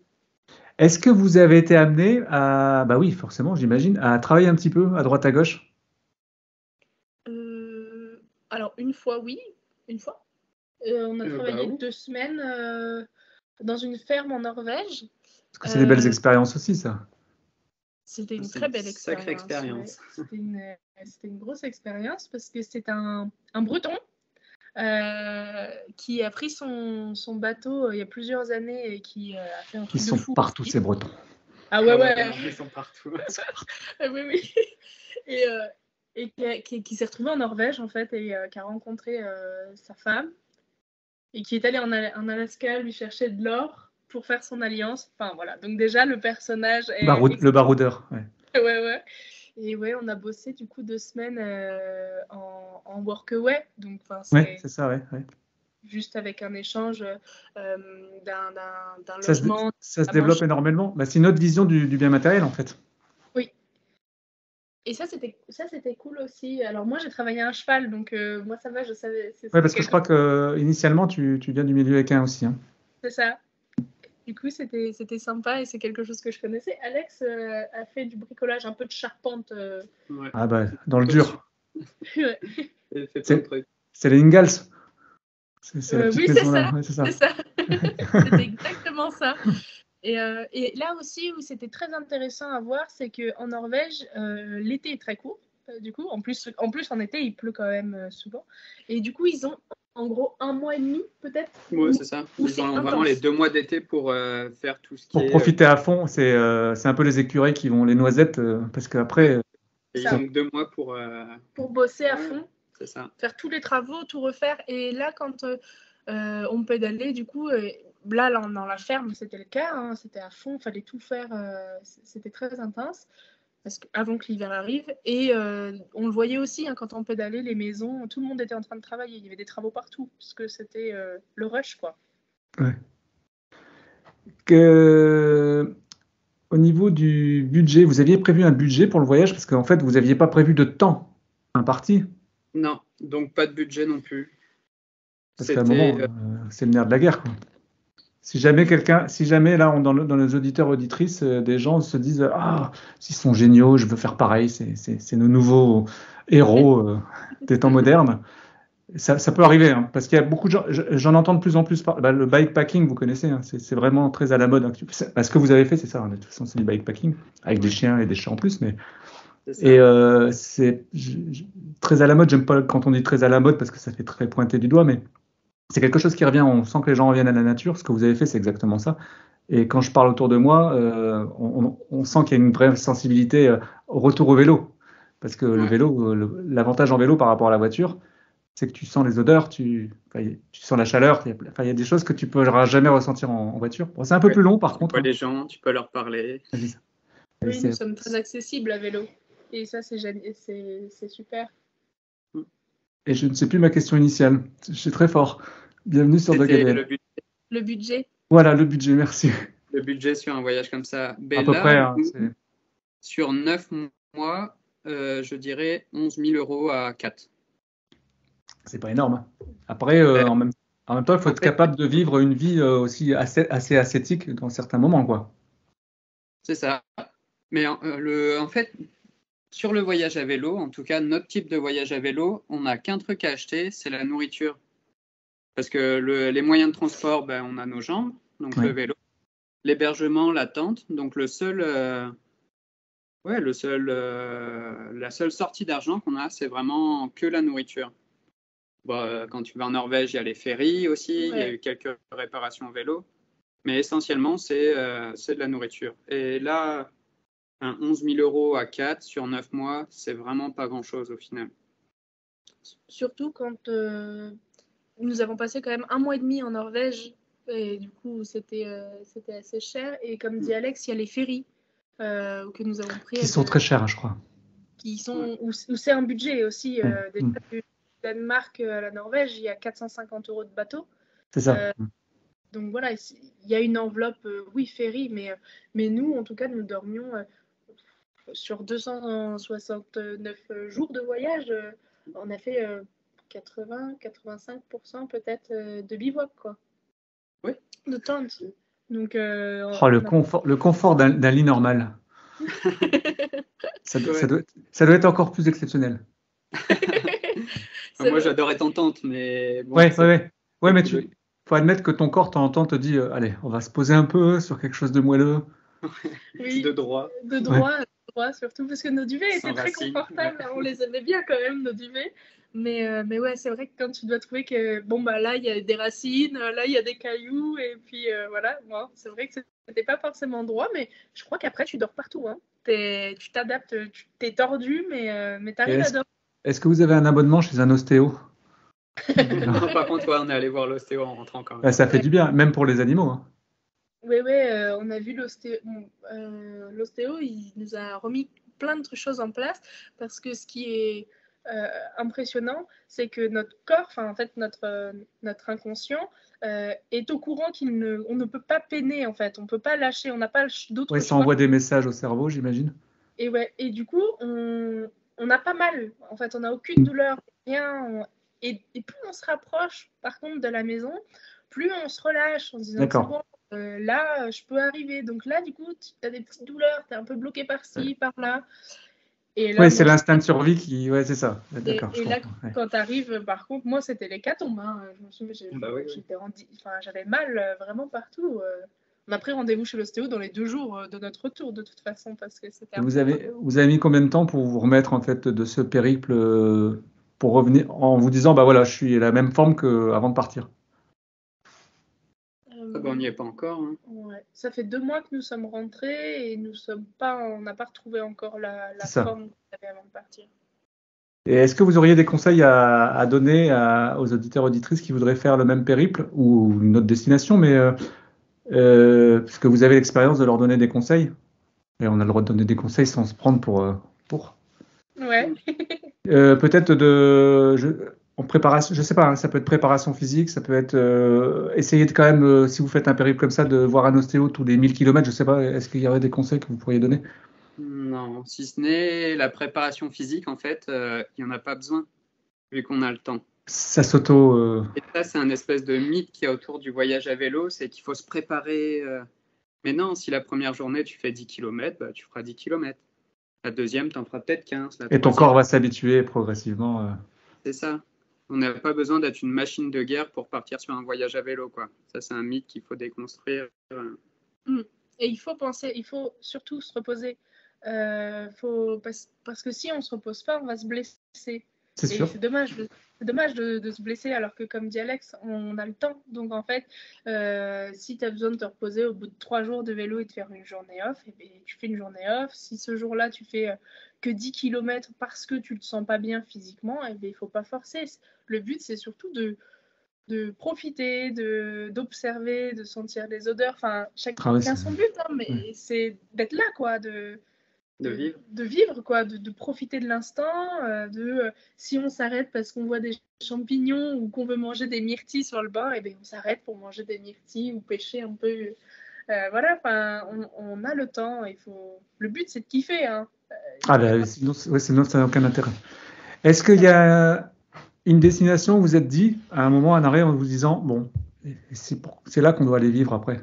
Est-ce que vous avez été amené à, bah oui, forcément, j'imagine, à travailler un petit peu à droite à gauche? Alors, une fois, oui. Une fois. On a travaillé 2 semaines dans une ferme en Norvège. Parce que c'est des belles expériences aussi, ça. C'était une très belle expérience. Sacrée expérience. Ouais. C'était une grosse expérience parce que c'est un Breton qui a pris son bateau il y a plusieurs années et qui a fait un truc de fou. Ils sont partout, ces Bretons. Ah ouais. Ils sont partout. Oui. Et qui s'est retrouvé en Norvège, en fait, et qui a rencontré sa femme et qui est allé en Alaska lui chercher de l'or pour faire son alliance. Enfin, voilà. Donc déjà, le personnage est... Le baroudeur, Ouais. Et ouais, on a bossé du coup 2 semaines en workaway. Donc, c'est ça, ouais. Juste avec un échange d'un logement. Ça se développe énormément. Bah, c'est une autre vision du bien matériel, en fait. Oui. Et ça, c'était cool aussi. Alors, moi, j'ai travaillé à un cheval, donc moi, ça va, je savais. Ouais, parce que je crois que initialement, tu viens du milieu équin aussi. Hein. C'est ça. Du coup, c'était sympa et c'est quelque chose que je connaissais. Alex a fait du bricolage, un peu de charpente. Ouais. Ah bah, dans le dur. Ouais. C'est les Ingalls. C'est la petite Oui, maison là. Ouais, c'est ça. c'est ça. C'était exactement ça. Et là aussi, où c'était très intéressant à voir, c'est qu'en Norvège, l'été est très court. Du coup, en plus, en été, il pleut quand même souvent. Et du coup, ils ont en gros 1 mois et demi, peut-être. Oui, c'est ça. Ils ont vraiment les 2 mois d'été pour faire tout ce qui est. Pour profiter à fond, c'est un peu les écureuils qui vont les noisettes, parce qu'après. Ils ont 2 mois pour bosser à fond. C'est ça. Faire tous les travaux, tout refaire. Et là, quand on pédalait, du coup, là, dans la ferme, c'était le cas. Hein, c'était à fond, il fallait tout faire. C'était très intense avant que l'hiver arrive. Et on le voyait aussi hein, quand on pédalait, les maisons, tout le monde était en train de travailler. Il y avait des travaux partout, parce que c'était le rush, quoi. Ouais. Au niveau du budget, vous aviez prévu un budget pour le voyage parce qu'en fait, vous n'aviez pas prévu de temps imparti. Non, donc pas de budget non plus. Parce qu'à un moment, c'est le nerf de la guerre. Quoi. Si jamais là, dans les auditeurs auditrices, des gens se disent ah, ils sont géniaux, je veux faire pareil, c'est nos nouveaux héros des temps modernes. Ça peut arriver, hein, parce qu'il y a beaucoup de gens, j'en entends de plus en plus le bikepacking, vous connaissez, hein, c'est vraiment très à la mode. Hein. Ce que vous avez fait, c'est ça, hein, de toute façon, c'est du bikepacking, avec des chiens et des chats en plus, mais c'est très à la mode. J'aime pas quand on dit très à la mode parce que ça fait très pointer du doigt, mais c'est quelque chose qui revient. On sent que les gens reviennent à la nature. Ce que vous avez fait, c'est exactement ça. Et quand je parle autour de moi, on sent qu'il y a une vraie sensibilité au retour au vélo, parce que le vélo, l'avantage en vélo par rapport à la voiture, c'est que tu sens les odeurs, tu sens la chaleur. Il y a des choses que tu ne pourras jamais ressentir en voiture. Bon, c'est un peu plus long, par contre. Tu vois les gens, tu peux leur parler. Oui, nous sommes très accessibles à vélo. Et ça, c'est super. Et je ne sais plus ma question initiale. Je suis très fort. Bienvenue sur Dog ADN. Le budget. Voilà, le budget, merci. Le budget sur un voyage comme ça. À peu près. Hein, sur 9 mois, je dirais 11 000 euros à 4. C'est pas énorme. Après, en même temps, il faut être capable de vivre une vie aussi assez ascétique dans certains moments, quoi. C'est ça. Mais en fait, sur le voyage à vélo, en tout cas, notre type de voyage à vélo, on n'a qu'un truc à acheter, c'est la nourriture. Parce que les moyens de transport, on a nos jambes, donc le vélo. L'hébergement, la tente. Donc la seule sortie d'argent qu'on a, c'est vraiment que la nourriture. Bon, quand tu vas en Norvège, il y a les ferries aussi, il y a eu quelques réparations vélo. Mais essentiellement, c'est de la nourriture. Et là, un 11 000 euros à 4 sur 9 mois, c'est vraiment pas grand-chose au final. Surtout quand nous avons passé quand même 1 mois et demi en Norvège. Et du coup, c'était assez cher. Et comme dit Alex, il y a les ferries que nous avons pris. Qui sont très chers, je crois. Où c'est un budget aussi. Déjà, du Danemark à la Norvège, il y a 450 euros de bateau. C'est ça. Donc voilà, il y a une enveloppe, ferry, mais nous, en tout cas, nous dormions sur 269 jours de voyage. On a fait 80-85% peut-être de bivouac, quoi. Oui. De tente. Donc, le confort d'un lit normal. ça doit être encore plus exceptionnel. Moi, j'adore être en tente, mais bon. Ouais, mais faut admettre que ton corps, de temps en temps, te dit allez, on va se poser un peu sur quelque chose de moelleux. Oui, de droit. De droit, surtout parce que nos duvets étaient très confortables. On les aimait bien quand même, nos duvets. Mais ouais, c'est vrai que quand tu dois trouver que là, il y a des racines, là, il y a des cailloux, et puis voilà. Bon, c'est vrai que c'était pas forcément droit, mais je crois qu'après, tu dors partout. Hein. Tu t'adaptes, t'es tordu, mais t'arrives à dormir. Est-ce que vous avez un abonnement chez un ostéo? Non, par contre, on est allé voir l'ostéo en rentrant quand même. Ça fait du bien, même pour les animaux. Hein. Oui, on a vu l'ostéo. L'ostéo, il nous a remis plein de choses en place parce que ce qui est impressionnant, c'est que notre corps, en fait, notre inconscient est au courant qu'on ne peut pas peiner, en fait. On ne peut pas lâcher, on n'a pas d'autres choix. Ça envoie des messages au cerveau, j'imagine. Et du coup, on a pas mal. En fait, on n'a aucune douleur, rien. Et plus on se rapproche, par contre, de la maison, plus on se relâche en se disant c'est bon, là, je peux arriver. Donc là, du coup, tu as des petites douleurs, tu es un peu bloqué par-ci, par-là. Et là, Oui, c'est l'instinct de survie qui. Ouais, c'est ça. D'accord. Et là, quand tu arrives, par contre, moi, c'était l'hécatombe. Je me souviens, j'avais mal vraiment partout. On a pris rendez-vous chez l'ostéo dans les 2 jours de notre retour, de toute façon, parce que c'était. Vous avez mis combien de temps pour vous remettre en fait de ce périple pour revenir en vous disant bah voilà, je suis à la même forme qu'avant de partir? On n'y est pas encore. Hein. Ouais. Ça fait 2 mois que nous sommes rentrés et on n'a pas retrouvé encore la forme qu'on avait avant de partir. Et est-ce que vous auriez des conseils à donner aux auditeurs auditrices qui voudraient faire le même périple ou une autre destination, mais puisque vous avez l'expérience de leur donner des conseils, et on a le droit de donner des conseils sans se prendre pour. Ouais. Peut-être en préparation, je sais pas, hein, ça peut être préparation physique, ça peut être essayer de quand même, si vous faites un périple comme ça, de voir un ostéo tous les 1000 km, je sais pas, est-ce qu'il y aurait des conseils que vous pourriez donner? Non, si ce n'est la préparation physique, en fait, il n'y en a pas besoin, vu qu'on a le temps. Ça s'auto. Et ça, c'est un espèce de mythe qu'il y a autour du voyage à vélo, c'est qu'il faut se préparer. Mais non, si la première journée, tu fais 10 km, bah, tu feras 10 km. La deuxième, tu en feras peut-être 15. Et ton corps va s'habituer progressivement. C'est ça. On n'a pas besoin d'être une machine de guerre pour partir sur un voyage à vélo, quoi. Ça, c'est un mythe qu'il faut déconstruire. Et il faut surtout se reposer. Parce que si on ne se repose pas, on va se blesser. C'est sûr. C'est dommage de se blesser alors que, comme dit Alex, on a le temps. Donc en fait, si tu as besoin de te reposer au bout de 3 jours de vélo et de faire une journée off, et bien, tu fais une journée off. Si ce jour-là, tu fais que 10 km parce que tu ne te sens pas bien physiquement, et bien, il ne faut pas forcer. Le but, c'est surtout de profiter, d'observer, de sentir les odeurs. Enfin, chacun son but, hein, mais c'est d'être là, quoi, de vivre, quoi, de profiter de l'instant, si on s'arrête parce qu'on voit des champignons ou qu'on veut manger des myrtilles sur le bord, et bien on s'arrête pour manger des myrtilles ou pêcher un peu. Voilà, enfin, on a le temps. Le but, c'est de kiffer. Hein. Sinon, ça n'a aucun intérêt. Est-ce qu'il y a une destination où vous êtes dit, à un moment en arrière, en vous disant, bon, c'est là qu'on doit aller vivre après?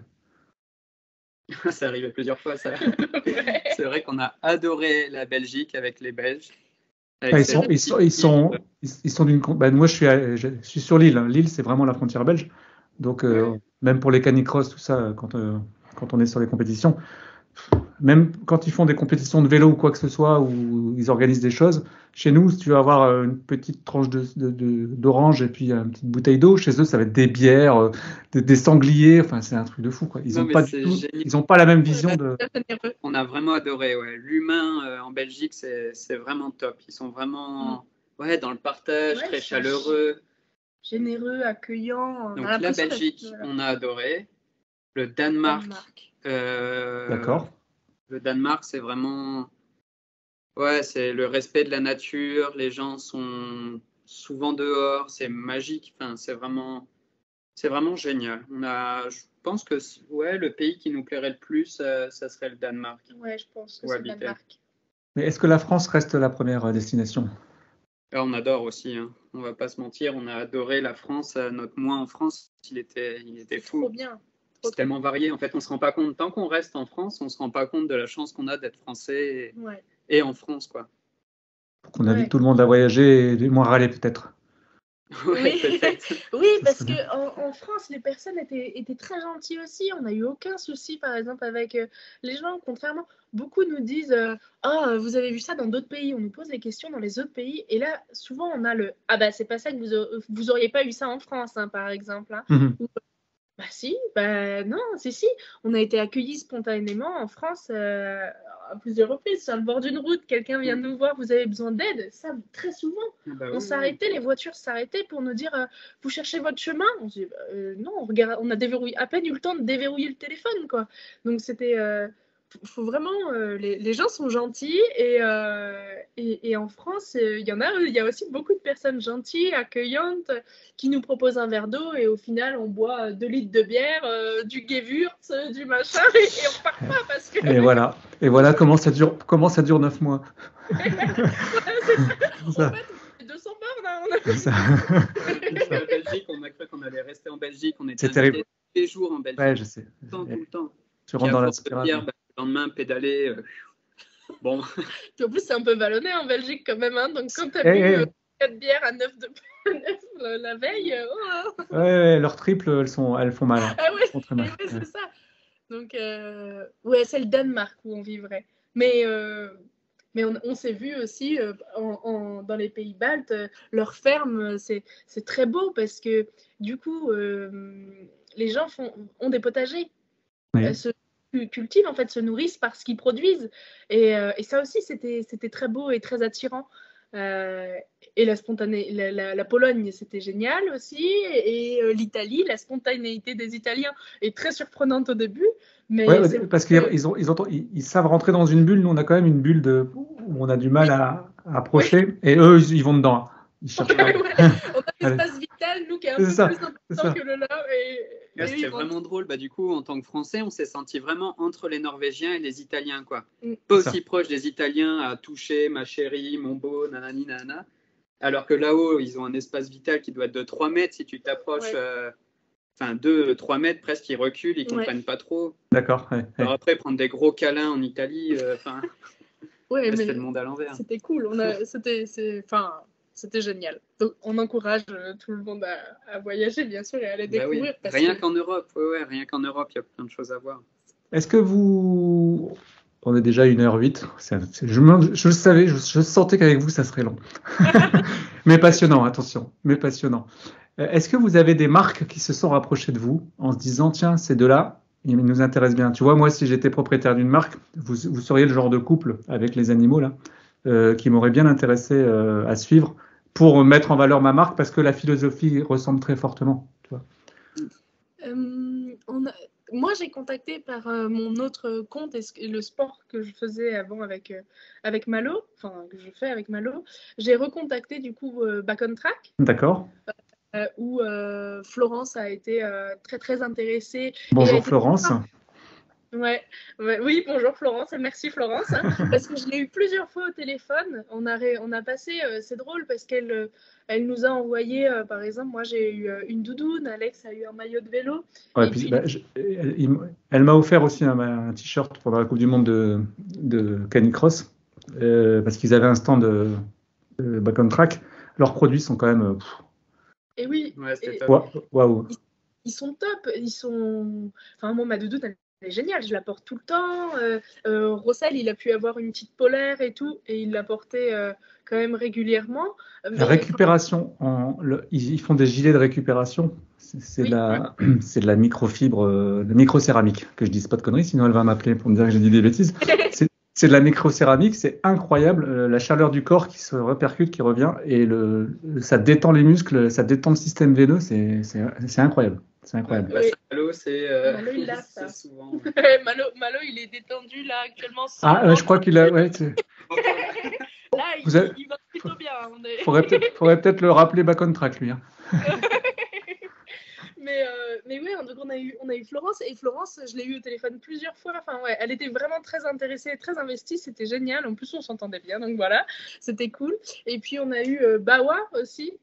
Ça arrivait plusieurs fois, ça. C'est vrai qu'on a adoré la Belgique avec les Belges. Ils sont d'une. Ben, moi, je suis sur l'île. L'île, c'est vraiment la frontière belge. Donc, même pour les canicross, tout ça, quand on est sur les compétitions, même quand ils font des compétitions de vélo ou quoi que ce soit, où ils organisent des choses, chez nous, si tu vas avoir une petite tranche d'orange et puis une petite bouteille d'eau, chez eux, ça va être des bières, des sangliers. Enfin, c'est un truc de fou, quoi. Ils n'ont pas la même vision de. On a vraiment adoré. Ouais. L'humain en Belgique, c'est vraiment top. Ils sont vraiment dans le partage, très chaleureux. Généreux, accueillants. Donc la Belgique, on a adoré. Le Danemark. D'accord. Le Danemark, c'est vraiment. Ouais, c'est le respect de la nature. Les gens sont souvent dehors. C'est magique. Enfin, c'est vraiment génial. Je pense que le pays qui nous plairait le plus, ça serait le Danemark. Ouais, je pense que c'est le Danemark. Mais est-ce que la France reste la première destination? On adore aussi. Hein. On va pas se mentir. On a adoré la France. Notre mois en France, il était fou. Trop bien. C'est tellement varié. En fait, on se rend pas compte. Tant qu'on reste en France, on se rend pas compte de la chance qu'on a d'être français et en France, quoi. Donc on invite tout le monde à voyager et moins râler peut-être. Oui, parce qu'en France, les personnes étaient très gentilles aussi. On n'a eu aucun souci, par exemple, avec les gens. Contrairement, beaucoup nous disent vous avez vu ça dans d'autres pays. On nous pose des questions dans les autres pays. Et là, souvent, on a c'est pas ça que vous auriez pas eu ça en France, hein, par exemple. Hein. Ou, non, si. On a été accueillis spontanément en France à plusieurs reprises. Sur le bord d'une route, quelqu'un vient nous voir, vous avez besoin d'aide. Ça, très souvent. On s'arrêtait, les voitures s'arrêtaient pour nous dire vous cherchez votre chemin? On se dit non, on a déverrouillé, à peine eu le temps de déverrouiller le téléphone, quoi. Donc c'était faut vraiment, les gens sont gentils et en France, il y a aussi beaucoup de personnes gentilles, accueillantes, qui nous proposent un verre d'eau et au final, on boit 2 litres de bière, du Gewürz, du machin et on part pas parce que. Et voilà comment ça dure 9 mois. En fait, on fait 200 bornes. Hein, C'est ça. En Belgique, on a cru qu'on allait rester en Belgique. On était invités tous les jours en Belgique. Ouais, je sais. Tout le temps. Tu rentres dans la spirale. Le lendemain, pédaler. Bon. Puis en plus, c'est un peu vallonné en Belgique quand même. Hein, donc, quand tu as bu 4 bières à 9 la veille. Ouais, leurs triples, elles font mal. Hein. Ah ouais, elles font très mal. Ouais, c'est ça. Donc, c'est le Danemark où on vivrait. Mais on s'est vu aussi dans les pays baltes, leurs fermes, c'est très beau parce que du coup, les gens ont des potagers. Oui. Se cultivent, en fait, se nourrissent par ce qu'ils produisent. Et ça aussi, c'était très beau et très attirant. Et la Pologne, c'était génial aussi. Et l'Italie, la spontanéité des Italiens est très surprenante au début. Mais parce qu'ils savent rentrer dans une bulle. Nous, on a quand même une bulle où on a du mal à approcher. Oui. Et eux, ils vont dedans. Ils cherchent pas. On a l'espace vital, nous, qui est un peu plus important que le leur. C'était vraiment drôle. Du coup, en tant que Français, on s'est senti vraiment entre les Norvégiens et les Italiens, quoi. Pas aussi proche des Italiens à toucher ma chérie, mon beau, nanani, nanana. Alors que là-haut, ils ont un espace vital qui doit être de 3 mètres. Si tu t'approches, 2-3 mètres, presque, ils reculent, ils comprennent pas trop. D'accord. Alors après, prendre des gros câlins en Italie, c'était le monde à l'envers. C'était cool. C'était génial. Donc, on encourage tout le monde à voyager, bien sûr, et à aller découvrir. Oui. Rien qu'en Europe, rien qu'en Europe, il y a plein de choses à voir. Est-ce que vous... On est déjà 1h08. Je le savais, je sentais qu'avec vous, ça serait long. Mais passionnant, attention. Mais passionnant. Est-ce que vous avez des marques qui se sont rapprochées de vous en se disant, tiens, ces deux-là, ils nous intéressent bien. Tu vois, moi, si j'étais propriétaire d'une marque, vous seriez le genre de couple avec les animaux, là, qui m'aurait bien intéressé à suivre pour mettre en valeur ma marque parce que la philosophie ressemble très fortement. Tu vois. Moi, j'ai contacté par mon autre compte et le sport que je faisais avant avec Malo, enfin, que je fais avec Malo. J'ai recontacté du coup Back on Track. D'accord. Où Florence a été très, très intéressée. Bonjour Florence. Oui, bonjour Florence, et merci Florence, hein, parce que je l'ai eu plusieurs fois au téléphone. On a passé, c'est drôle parce qu'elle nous a envoyé, par exemple, moi j'ai eu une doudoune, Alex a eu un maillot de vélo. Ouais, elle m'a offert aussi un t-shirt pendant la Coupe du Monde de Canicross, parce qu'ils avaient un stand de Back on Track. Leurs produits sont quand même... Et oui, waouh. Ils sont top, Enfin, moi, ma doudoune, elle est géniale, je la porte tout le temps. Rossel, il a pu avoir une petite polaire et tout, et il la portait quand même régulièrement. La récupération, ils font des gilets de récupération. C'est de la microfibre, de microcéramique, que je dise pas de conneries, sinon elle va m'appeler pour me dire que j'ai dit des bêtises. C'est de la microcéramique, c'est incroyable, la chaleur du corps qui se répercute, qui revient, et ça détend les muscles, ça détend le système veineux, c'est incroyable. C'est incroyable. Malo, Malo, il l'a, ça. Souvent. Malo, il est détendu là actuellement. Je crois qu'il a. Ouais, là, il va plutôt bien. Faudrait peut-être le rappeler Back on Track, lui. Hein. Mais oui, donc on a eu Florence, et Florence, je l'ai eu au téléphone plusieurs fois. Enfin, elle était vraiment très intéressée, très investie, c'était génial. En plus, on s'entendait bien, donc voilà, c'était cool. Et puis, on a eu Bawa aussi,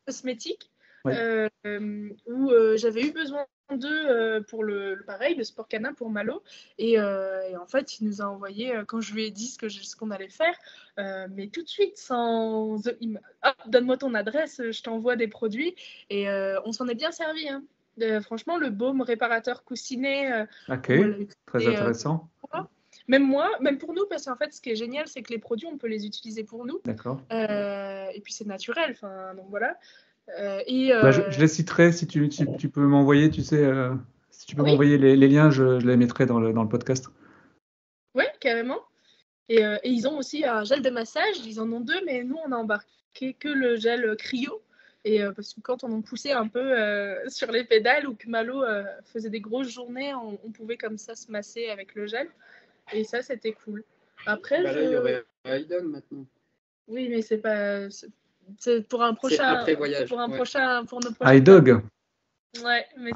cosmétique, où j'avais eu besoin d'eux pour pareil, le sport canin pour Malo. Et en fait, il nous a envoyé, quand je lui ai dit ce qu'on allait faire, mais tout de suite, donne-moi ton adresse, je t'envoie des produits. Et on s'en est bien servi. Hein. Franchement, le baume réparateur coussinet. Très intéressant. Même pour nous, parce qu'en fait, ce qui est génial, c'est que les produits, on peut les utiliser pour nous. D'accord. Et puis, c'est naturel. Donc voilà. Je les citerai si tu peux m'envoyer, tu sais, si tu peux m'envoyer les liens, je les mettrai dans le podcast. Oui, carrément. Et ils ont aussi un gel de massage, ils en ont 2, mais nous on a embarqué que le gel cryo. Et parce que quand on en poussait un peu sur les pédales ou que Malo faisait des grosses journées, on pouvait comme ça se masser avec le gel. Et ça, c'était cool. Après, Là, il y aurait iDog maintenant. Oui, mais c'est pas. C'est pour un prochain. C'est après voyage. Pour un ouais. prochain. Pour nos prochains. iDog. Ouais, mais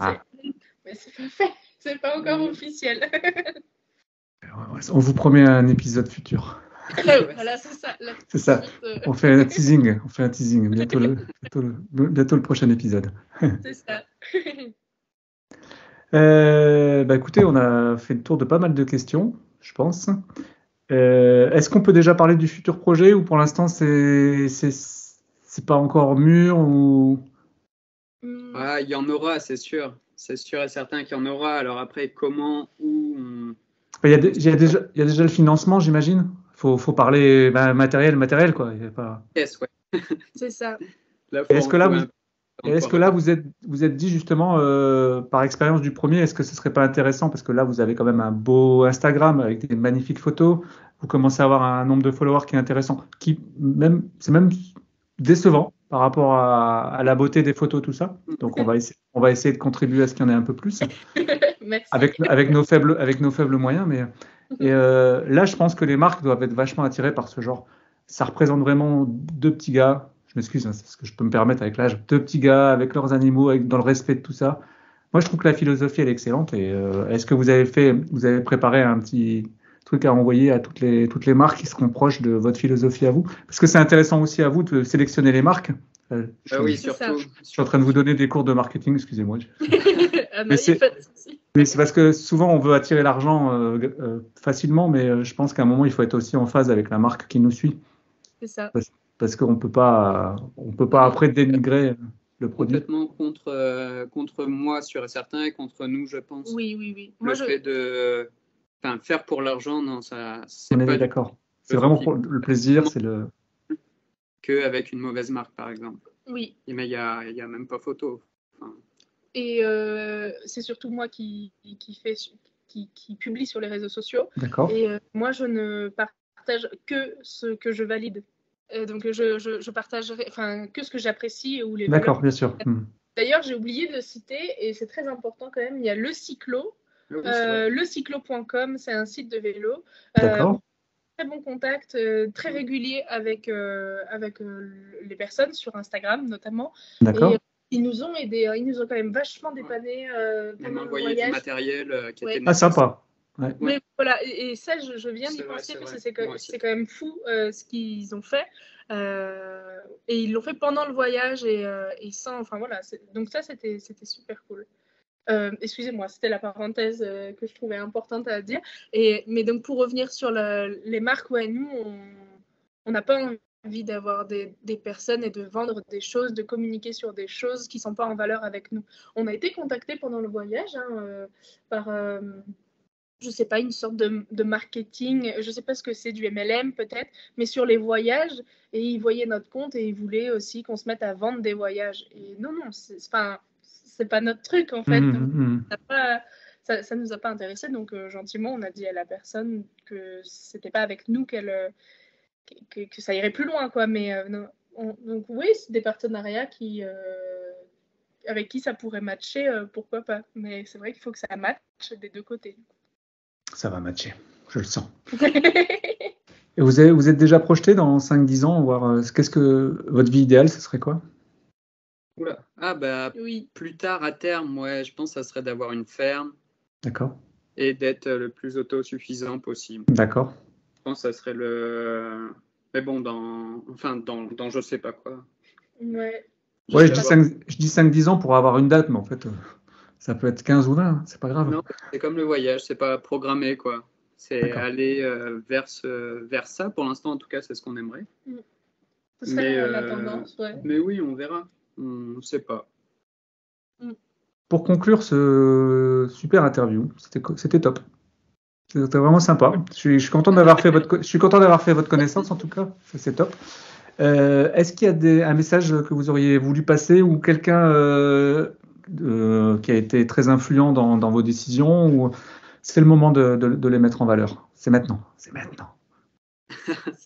c'est pas fait. C'est pas encore officiel. On vous promet un épisode futur. Voilà, c'est ça. C'est ça. On fait un teasing. Bientôt le prochain épisode. C'est ça. Écoutez, on a fait le tour de pas mal de questions, je pense. Est-ce qu'on peut déjà parler du futur projet ou pour l'instant c'est pas encore mûr ou... Il y en aura, c'est sûr. C'est sûr et certain qu'il y en aura. Alors après, comment, où Il y a déjà le financement, j'imagine. Faut parler matériel quoi. Il y a pas... Yes, ouais. C'est ça. Est-ce que là vous êtes dit justement par expérience du premier, est-ce que ce serait pas intéressant parce que là vous avez quand même un beau Instagram avec des magnifiques photos, vous commencez à avoir un nombre de followers qui est intéressant, c'est même décevant par rapport à la beauté des photos, tout ça. Donc on va essayer de contribuer à ce qu'il y en ait un peu plus. Merci. avec nos faibles moyens, mais là je pense que les marques doivent être vachement attirées par ce genre. Ça représente vraiment deux petits gars. Je m'excuse, c'est ce que je peux me permettre avec l'âge. Deux petits gars avec leurs animaux, dans le respect de tout ça. Moi, je trouve que la philosophie, elle est excellente. Et est-ce que vous avez préparé un petit truc à envoyer à toutes les marques qui seront proches de votre philosophie à vous? Parce que c'est intéressant aussi à vous de sélectionner les marques. Oui, surtout. Je suis en train de vous donner des cours de marketing, excusez-moi. Mais c'est parce que souvent, on veut attirer l'argent facilement, mais je pense qu'à un moment, il faut être aussi en phase avec la marque qui nous suit. C'est ça. Parce qu'on ne peut pas après dénigrer le produit. Complètement contre moi, sûr et certain, et contre nous, je pense. Oui. Fait de faire pour l'argent, non, ça, c'est on pas est d'accord. C'est vraiment pour le plaisir, c'est le... Qu'avec une mauvaise marque, par exemple. Oui. Mais il y a même pas photo. Et c'est surtout moi qui publie sur les réseaux sociaux. D'accord. Et moi, je ne partage que ce que je valide. Donc, je partagerai que ce que j'apprécie ou les D'accord, valeurs. bien sûr. D'ailleurs, j'ai oublié de citer, et c'est très important quand même, il y a Le Cyclo. lecyclo.com, c'est un site de vélo. D'accord. Très bon contact, très régulier avec les personnes sur Instagram notamment. D'accord. Et ils nous ont aidés, ils nous ont quand même vachement dépannés pendant le voyage. Du matériel qui était nécessaire. Sympa. Ouais. Mais voilà, et ça, je viens d'y penser parce que c'est quand même fou ce qu'ils ont fait. Et ils l'ont fait pendant le voyage et sans. Enfin voilà, donc ça, c'était super cool. Excusez-moi, c'était la parenthèse que je trouvais importante à dire. Mais donc, pour revenir sur les marques, nous, on n'a pas envie d'avoir des personnes et de vendre des choses, de communiquer sur des choses qui ne sont pas en valeur avec nous. On a été contactés pendant le voyage par, je ne sais pas, une sorte de marketing. Je ne sais pas ce que c'est, du MLM peut-être, mais sur les voyages. Et ils voyaient notre compte et ils voulaient aussi qu'on se mette à vendre des voyages. Et non, c'est pas notre truc en fait. Ça nous a pas intéressé, donc gentiment on a dit à la personne que c'était pas avec nous que ça irait plus loin quoi. Mais non, donc oui, c'est des partenariats avec qui ça pourrait matcher, pourquoi pas. Mais c'est vrai qu'il faut que ça matche des deux côtés. Ça va matcher, je le sens. Et vous êtes déjà projeté dans 5-10 ans, voir qu'est-ce que votre vie idéale, ce serait quoi? Oula. Oui. Plus tard, à terme, je pense que ça serait d'avoir une ferme. D'accord. Et d'être le plus autosuffisant possible. D'accord. Je pense que ça serait le... Mais bon, dans je sais pas quoi. Ouais. Je dis 5-10 ans pour avoir une date, mais en fait, ça peut être 15 ou 20, c'est pas grave. Non, c'est comme le voyage, c'est pas programmé, quoi. C'est aller vers ça. Pour l'instant, en tout cas, c'est ce qu'on aimerait. Ce serait la tendance, ouais. Mais oui, on verra. On ne sait pas. Pour conclure ce super interview, c'était top. C'était vraiment sympa. Je suis content d'avoir fait votre connaissance, en tout cas. C'est top. Est-ce qu'il y a un message que vous auriez voulu passer ou quelqu'un qui a été très influent dans vos décisions ou c'est le moment de les mettre en valeur? C'est maintenant. C'est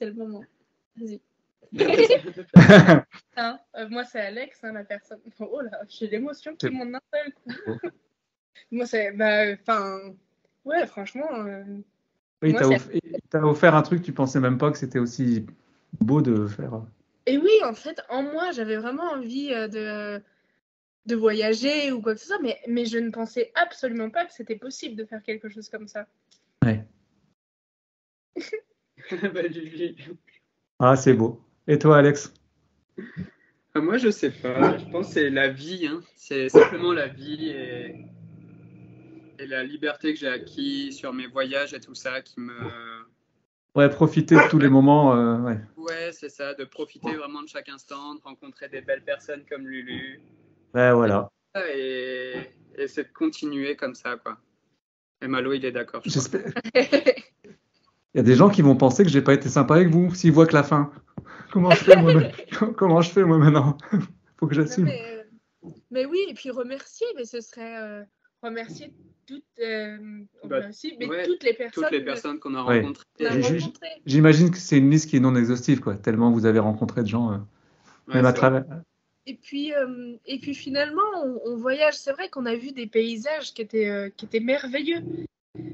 le moment. Vas-y. Moi, c'est Alex, la personne. Oh là, j'ai l'émotion qui monte d'un seul coup. Moi, c'est. Ouais, franchement. Oui, Moi, il t'a offert un truc, tu pensais même pas que c'était aussi beau de faire. Et oui, en fait, en moi, j'avais vraiment envie de voyager ou quoi que ce soit, mais je ne pensais absolument pas que c'était possible de faire quelque chose comme ça. Ouais. Ah, c'est beau. Et toi, Alex? Moi, je sais pas. Je pense que c'est la vie. Hein. C'est simplement la vie et la liberté que j'ai acquis sur mes voyages et tout ça qui me. Ouais, profiter de tous les moments. Ouais. Ouais, c'est ça, de profiter vraiment de chaque instant, de rencontrer des belles personnes comme Lulu. Ouais, voilà. Et c'est de continuer comme ça, quoi. Et Malo, il est d'accord, je crois. J'espère. Il y a des gens qui vont penser que j'ai pas été sympa avec vous s'ils voient que la fin. Comment je fais moi maintenant? Faut que j'assume. Mais oui, et puis remercier, mais ce serait remercier toutes les personnes. Toutes les personnes qu'on a rencontrées. J'imagine que c'est une liste qui est non exhaustive, quoi. Tellement vous avez rencontré de gens, même à travers. Et puis finalement, on voyage. C'est vrai qu'on a vu des paysages qui étaient merveilleux.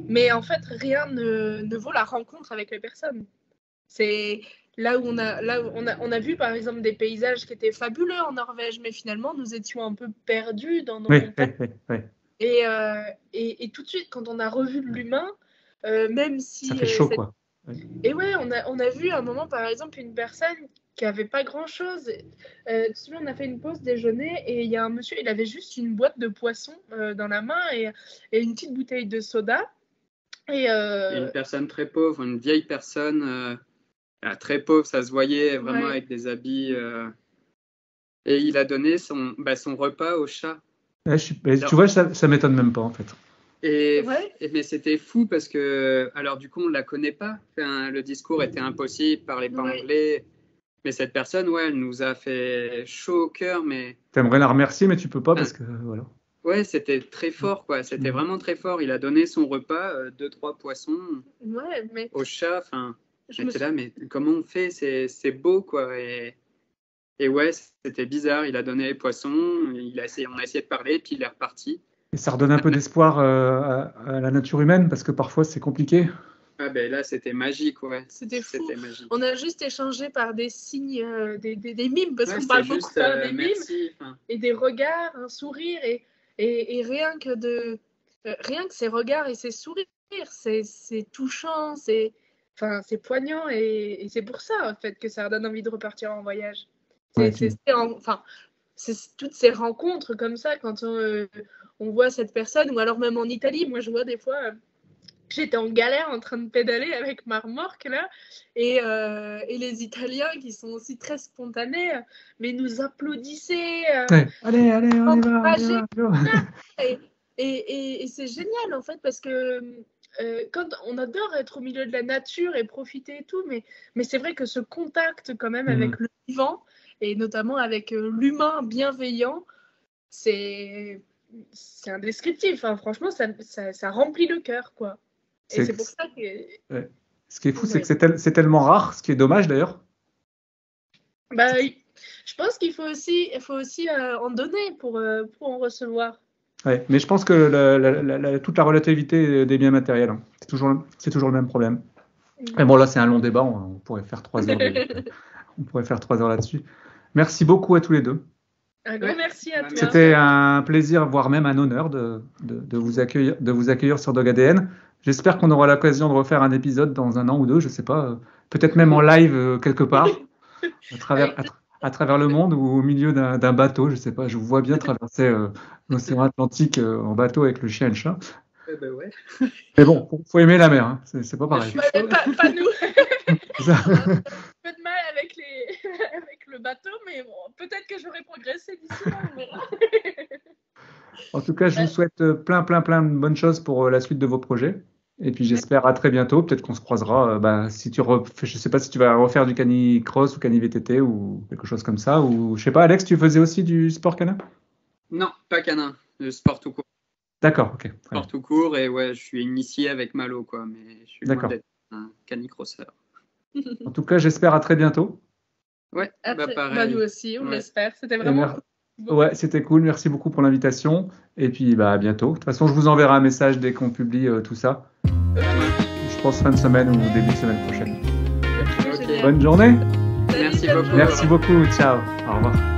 Mais en fait, rien ne vaut la rencontre avec les personnes. C'est là où on a vu par exemple des paysages qui étaient fabuleux en Norvège, mais finalement nous étions un peu perdus dans nos montagnes. Oui. Et tout de suite, quand on a revu l'humain, même si ça fait chaud, quoi. Et ouais, on a vu à un moment par exemple une personne qui avait pas grand chose. On a fait une pause déjeuner et il y a un monsieur, il avait juste une boîte de poissons dans la main et une petite bouteille de soda. Et une personne très pauvre, une vieille personne très pauvre, ça se voyait vraiment avec des habits. Et il a donné son repas au chat. Tu vois, ça m'étonne même pas en fait. Mais c'était fou parce que, alors du coup, on ne la connaît pas. Enfin, le discours était impossible, parlait pas anglais. Mais cette personne, elle nous a fait chaud au cœur. Mais t'aimerais la remercier, mais tu peux pas parce que voilà. Ouais, c'était très fort, quoi. C'était vraiment très fort. Il a donné son repas, 2-3 poissons au chat. Enfin, j'étais là, mais comment on fait? C'est beau, quoi. Et ouais, c'était bizarre. Il a donné les poissons. On a essayé de parler, puis il est reparti. Et ça redonne un peu d'espoir à la nature humaine parce que parfois c'est compliqué. Ah ben là, c'était magique, ouais. C'était fou. Magique. On a juste échangé par des signes, des mimes, parce qu'on parle beaucoup des mimes, et des regards, un sourire, et rien que ces regards et ces sourires, c'est touchant, c'est poignant, et c'est pour ça, en fait, que ça donne envie de repartir en voyage. C'est toutes ces rencontres comme ça, quand on voit cette personne, ou alors même en Italie, moi je vois des fois... J'étais en galère en train de pédaler avec ma remorque là, et les Italiens qui sont aussi très spontanés, mais nous applaudissaient. Allez, on y va. Et c'est génial en fait parce que quand on adore être au milieu de la nature et profiter et tout, mais c'est vrai que ce contact quand même avec le vivant et notamment avec l'humain bienveillant, c'est indescriptif. Hein. Franchement, ça remplit le cœur, quoi. Et c'est pour ça que... Ce qui est fou, c'est que c'est tellement rare, ce qui est dommage d'ailleurs. Je pense qu'il faut aussi en donner pour en recevoir. Ouais, mais je pense que toute la relativité des biens matériels, hein, c'est toujours le même problème. Et bon, là, c'est un long débat, on pourrait faire 3 heures, on pourrait faire 3 heures là-dessus. Merci beaucoup à tous les deux. Un grand merci à toi. C'était un plaisir, voire même un honneur de vous accueillir sur Dog ADN. J'espère qu'on aura l'occasion de refaire un épisode dans 1 an ou 2, je ne sais pas, peut-être même en live quelque part, à travers le monde ou au milieu d'un bateau, je ne sais pas. Je vous vois bien traverser l'océan Atlantique en bateau avec le chien et le chat. Ouais. Mais bon, faut aimer la mer, hein. C'est pas pareil. Pas nous. On a un peu de mal avec le bateau, mais bon, peut-être que j'aurai progressé d'ici là. En tout cas, je vous souhaite plein de bonnes choses pour la suite de vos projets. Et puis j'espère à très bientôt. Peut-être qu'on se croisera. Si je sais pas si tu vas refaire du canicross ou cani-VTT ou quelque chose comme ça. Ou je sais pas, Alex, tu faisais aussi du sport canin? Non, pas canin, le sport tout court. D'accord, ok. Sport tout court et ouais, je suis initié avec Malo, quoi, mais je suis loin d'être un canicrosseur. En tout cas, j'espère à très bientôt. Ouais, Après, pareil. nous aussi, on Ouais. l'espère. C'était Et vraiment ouais, c'était cool. Merci beaucoup pour l'invitation. Et puis, à bientôt. De toute façon, je vous enverrai un message dès qu'on publie tout ça. Je pense fin de semaine ou début de semaine prochaine. Ok, Ok. génial. Bonne journée. Salut, Merci bonne beaucoup. journée. Merci beaucoup. Ciao. Au revoir.